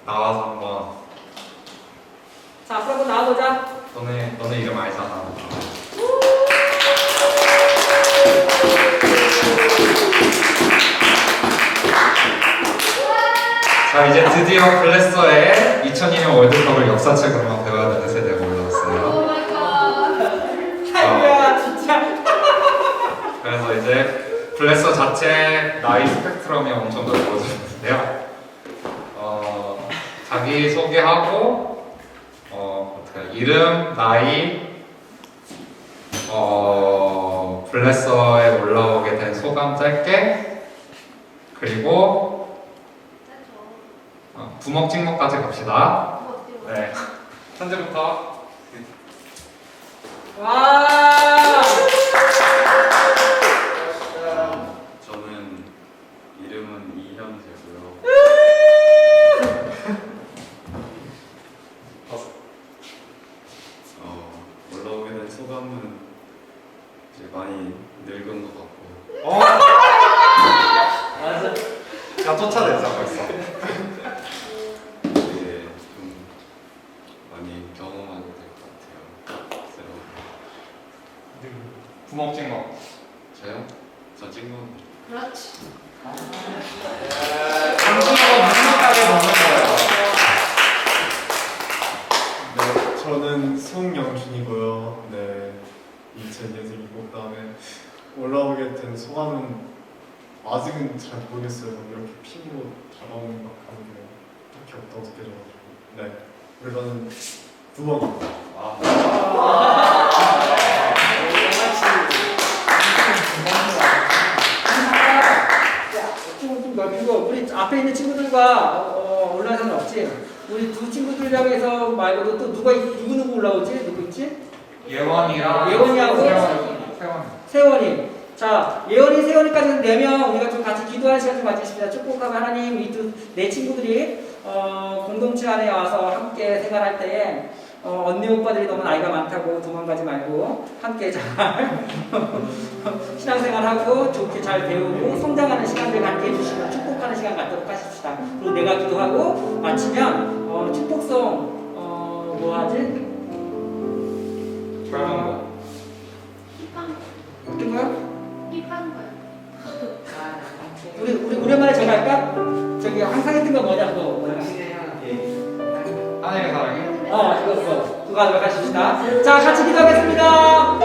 나와서 한번 자, 앞으로 한번 나와보자. 너네 이름 알잖아. 자, 이제 드디어 블레서의 2002년 월드컵을 역사책으로만 배워야 되는 세대가 올라왔어요. 아이고야 진짜. 그래서 이제 블레서 자체 나이 스펙트럼이 엄청 넓어졌는데요. 자기 소개하고 어떻게 이름, 나이, 블레서에 올라오게 된 소감 짧게, 그리고 부먹 찍먹까지 갑시다. 네, 현재부터. 와. 저는 이름은 이현재고요. 올라오게 된 소감은 이제 많이 늙은 것 같고. 맞아. 야, 쫓아냈어 벌써. 되게 좀 많이 경험하게 될 것 같아요. 새로운. 부먹 찍먹. 저요? 저 찍는 그렇지. 당신과 묵묵하게 먹는 거예요. 네, 저는 송영준이고요. 네, 2000년생이고 그다음에 올라오게 된 소감은 아직은 잘 모르겠어요. 이렇게 핀으로 잡아오는 것 하는 게 딱히 없다고 느껴져가지고 네, 그래서는 9번. 좀 넓히고 우리 앞에 있는 친구들과 올라갈 사람 없지? 우리 두 친구들이라고 해서 말고도 또 누구 올라오지? 누구 있지? 예원이랑 예원이하고 세원. 세원이. 자, 예원이, 세원이까지는 4명 우리가 좀 같이 기도하는 시간 좀 가지십시다. 축복하고 하나님 이 네 친구들이 공동체 안에 와서 함께 생활할 때에 언니 오빠들이 너무 나이가 많다고 도망가지 말고 함께 잘 신앙생활하고 좋게 잘 배우고 성장하는 시간들 갖게 해주시면 축복하는 시간 갖도록 하십시다. 그리고 내가 기도하고 마치면 축복송 뭐 하지? 젊은 거. 어떤 거요? 우리 오랜만에 저거 할까? 저기 항상 했던 거 뭐냐 그거 뭐냐? 하늘의 사랑이. 그거 하도록 하십시다. 자, 같이 기도하겠습니다.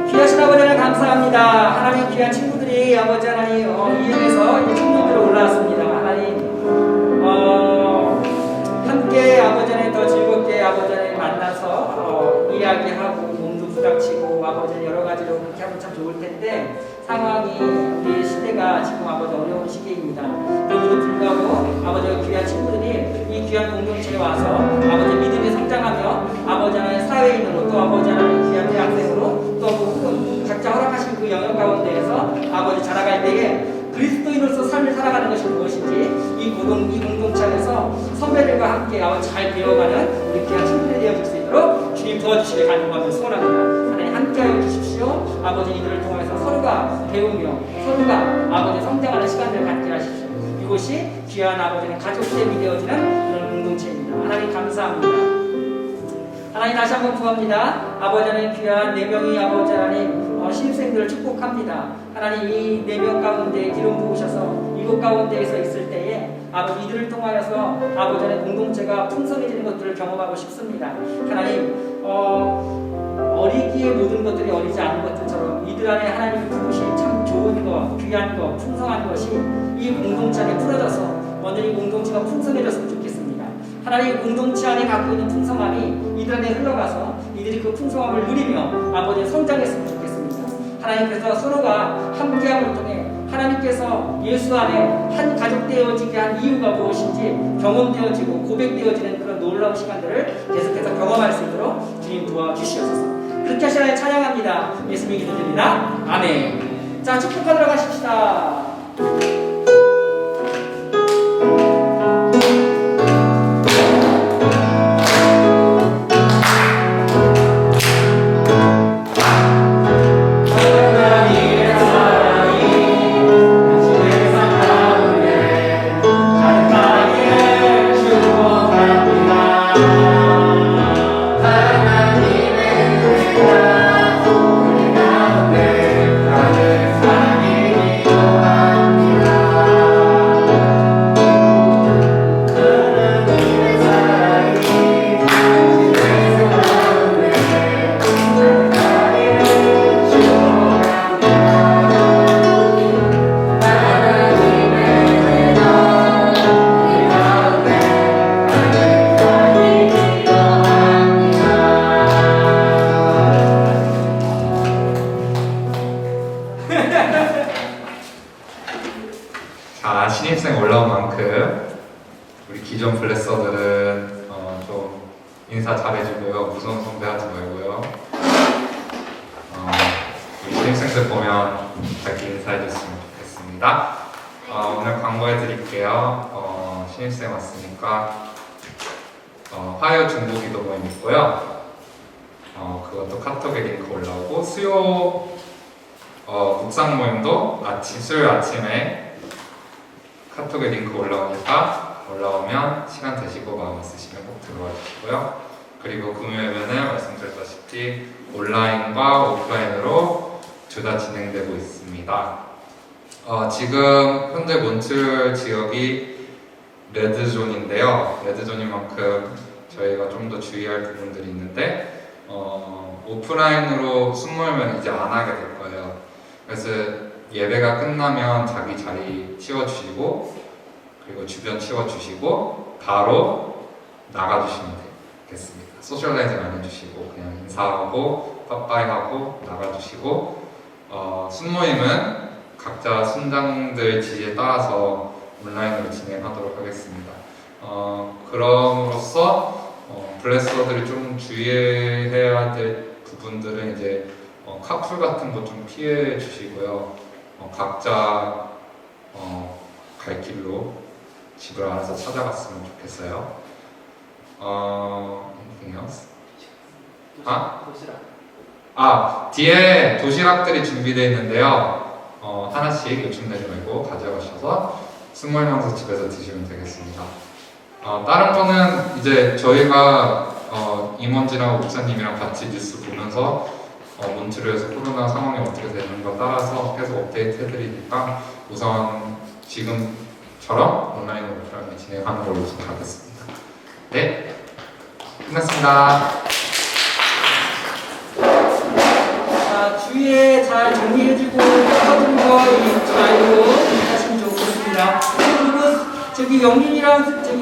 귀하신 아버지 하나님 감사합니다. 하나님 귀한 친구들이 아버지 하나님 이 일에서 이 친구들로 올라왔습니다. 하나님 함께 아버지 하나님 더 즐겁게 아버지 하나님 만나서 이야기하고 몸도 부닥치고 아버지 하나님 여러 가지로 그렇게 하면 참 좋을 텐데 상황이 우리 시대가 지금 아버지 어려운 시기입니다. 그럼에도 불구하고 아버지가 귀한 친구들이 이 귀한 공동체에 와서 아버지 믿음에 성장하며 아버지 하나님 사회인으로 또 아버지 하나님 귀한 대학생으로 또 각자 허락하신 그 영역 가운데에서 아버지 자라갈 때에 그리스도인으로서 삶을 살아가는 것이 무엇인지 이 공동체 안에서 선배들과 함께 아버지 잘 배워가는 우리 귀한 친구들이 되어줄 수 있도록 주님 도와주시길 간절하며 소원합니다. 하나님 함께하여 주십시오. 아버지 이들을 통해서 서로가 배우며 서로가 아버지 성장하는 시간들을 갖게 하십시오. 이곳이 귀한 아버지는 가족됨이 되어지는 그런 공동체입니다. 하나님 감사합니다. 하나님 하나님 다시 한번 구합니다. 아버지 하나님 귀한 4명의 아버지 하나님 신입생들을 축복합니다. 하나님 이 4명 가운데 기름 부으셔서 이곳 가운데에서 있을 때에 아버지 이들을 통하여서 아버지 하나님 공동체가 풍성해지는 것들을 경험하고 싶습니다. 하나님 어리기에 모든 것들이 어리지 않은 것들처럼 이들 안에 하나님의 부르심 참 좋은 것, 귀한 것, 풍성한 것이 이 공동체 안에 풀어져서 오늘 이 공동체가 풍성해졌으면 좋겠습니다. 하나님 공동체 안에 갖고 있는 풍성함이 이들 안에 흘러가서 이들이 그 풍성함을 누리며 아버지 성장했으면 좋겠습니다. 하나님 그래서 서로가 함께함을 통해 하나님께서 예수 안에 한 가족 되어지게 한 이유가 무엇인지 경험되어지고 고백되어지는 그런 놀라운 시간들을 계속해서 경험할 수 있도록 주님 도와주시옵소서. 그렇게 하시나요? 찬양합니다. 예수님의 기도드립니다. 아멘. 자, 축복하도록 하십시다. 자, 신입생 올라온 만큼 우리 기존 블레서들은 좀 인사 잘해주고요. 무서운 선배하지 말고요. 우리 신입생들 보면 밝게 인사해줬으면 좋겠습니다. 오늘 광고해드릴게요. 신입생 왔으니까 화요 중보 기도 모임 있고요. 그것도 카톡에 링크 올라오고 수요 묵상 모임도 수요일 아침에 카톡에 링크 올라오면 시간 되시고 마음 있으시면 꼭 들어와 주시고요. 그리고 금요일에는 말씀드렸다시피 온라인과 오프라인으로 둘 다 진행되고 있습니다. 지금 현재 몬트리올 지역이 레드존인데요. 레드존인 만큼 저희가 좀 더 주의할 부분들이 있는데 오프라인으로 숨 몰면 이제 안 하게 될 거예요. 그래서 예배가 끝나면 자기 자리 치워주시고 그리고 주변 치워주시고 바로 나가주시면 되겠습니다. 소셜라이징 안 해주시고 그냥 인사하고 빠빠이하고 나가주시고 순모임은 각자 순장들 지시에 따라서 온라인으로 진행하도록 하겠습니다. 그럼으로써 블레서들이 좀 주의해야 될 부분들은 이제 카풀 같은 거 좀 피해 주시고요. 각자 갈 길로 집을 알아서 찾아갔으면 좋겠어요. Anything else? 뒤에 도시락들이 준비되어 있는데요. 하나씩 욕심내지 말고 가져가셔서 스몰면서 집에서 드시면 되겠습니다. 다른 거는 이제 저희가 임원진하고 목사님이랑 같이 뉴스 보면서 몬트리올에서 코로나 상황이 어떻게 되는 거 따라서 계속 업데이트 해드리니까 우선 지금처럼 온라인으로 오프라인을 진행하는 걸로 가겠습니다. 네, 끝났습니다. 자, 주위에 잘 정리해주고 섞어준 거 잘 알고 하시면 좋겠습니다. 그리고 저기 영민이랑 저기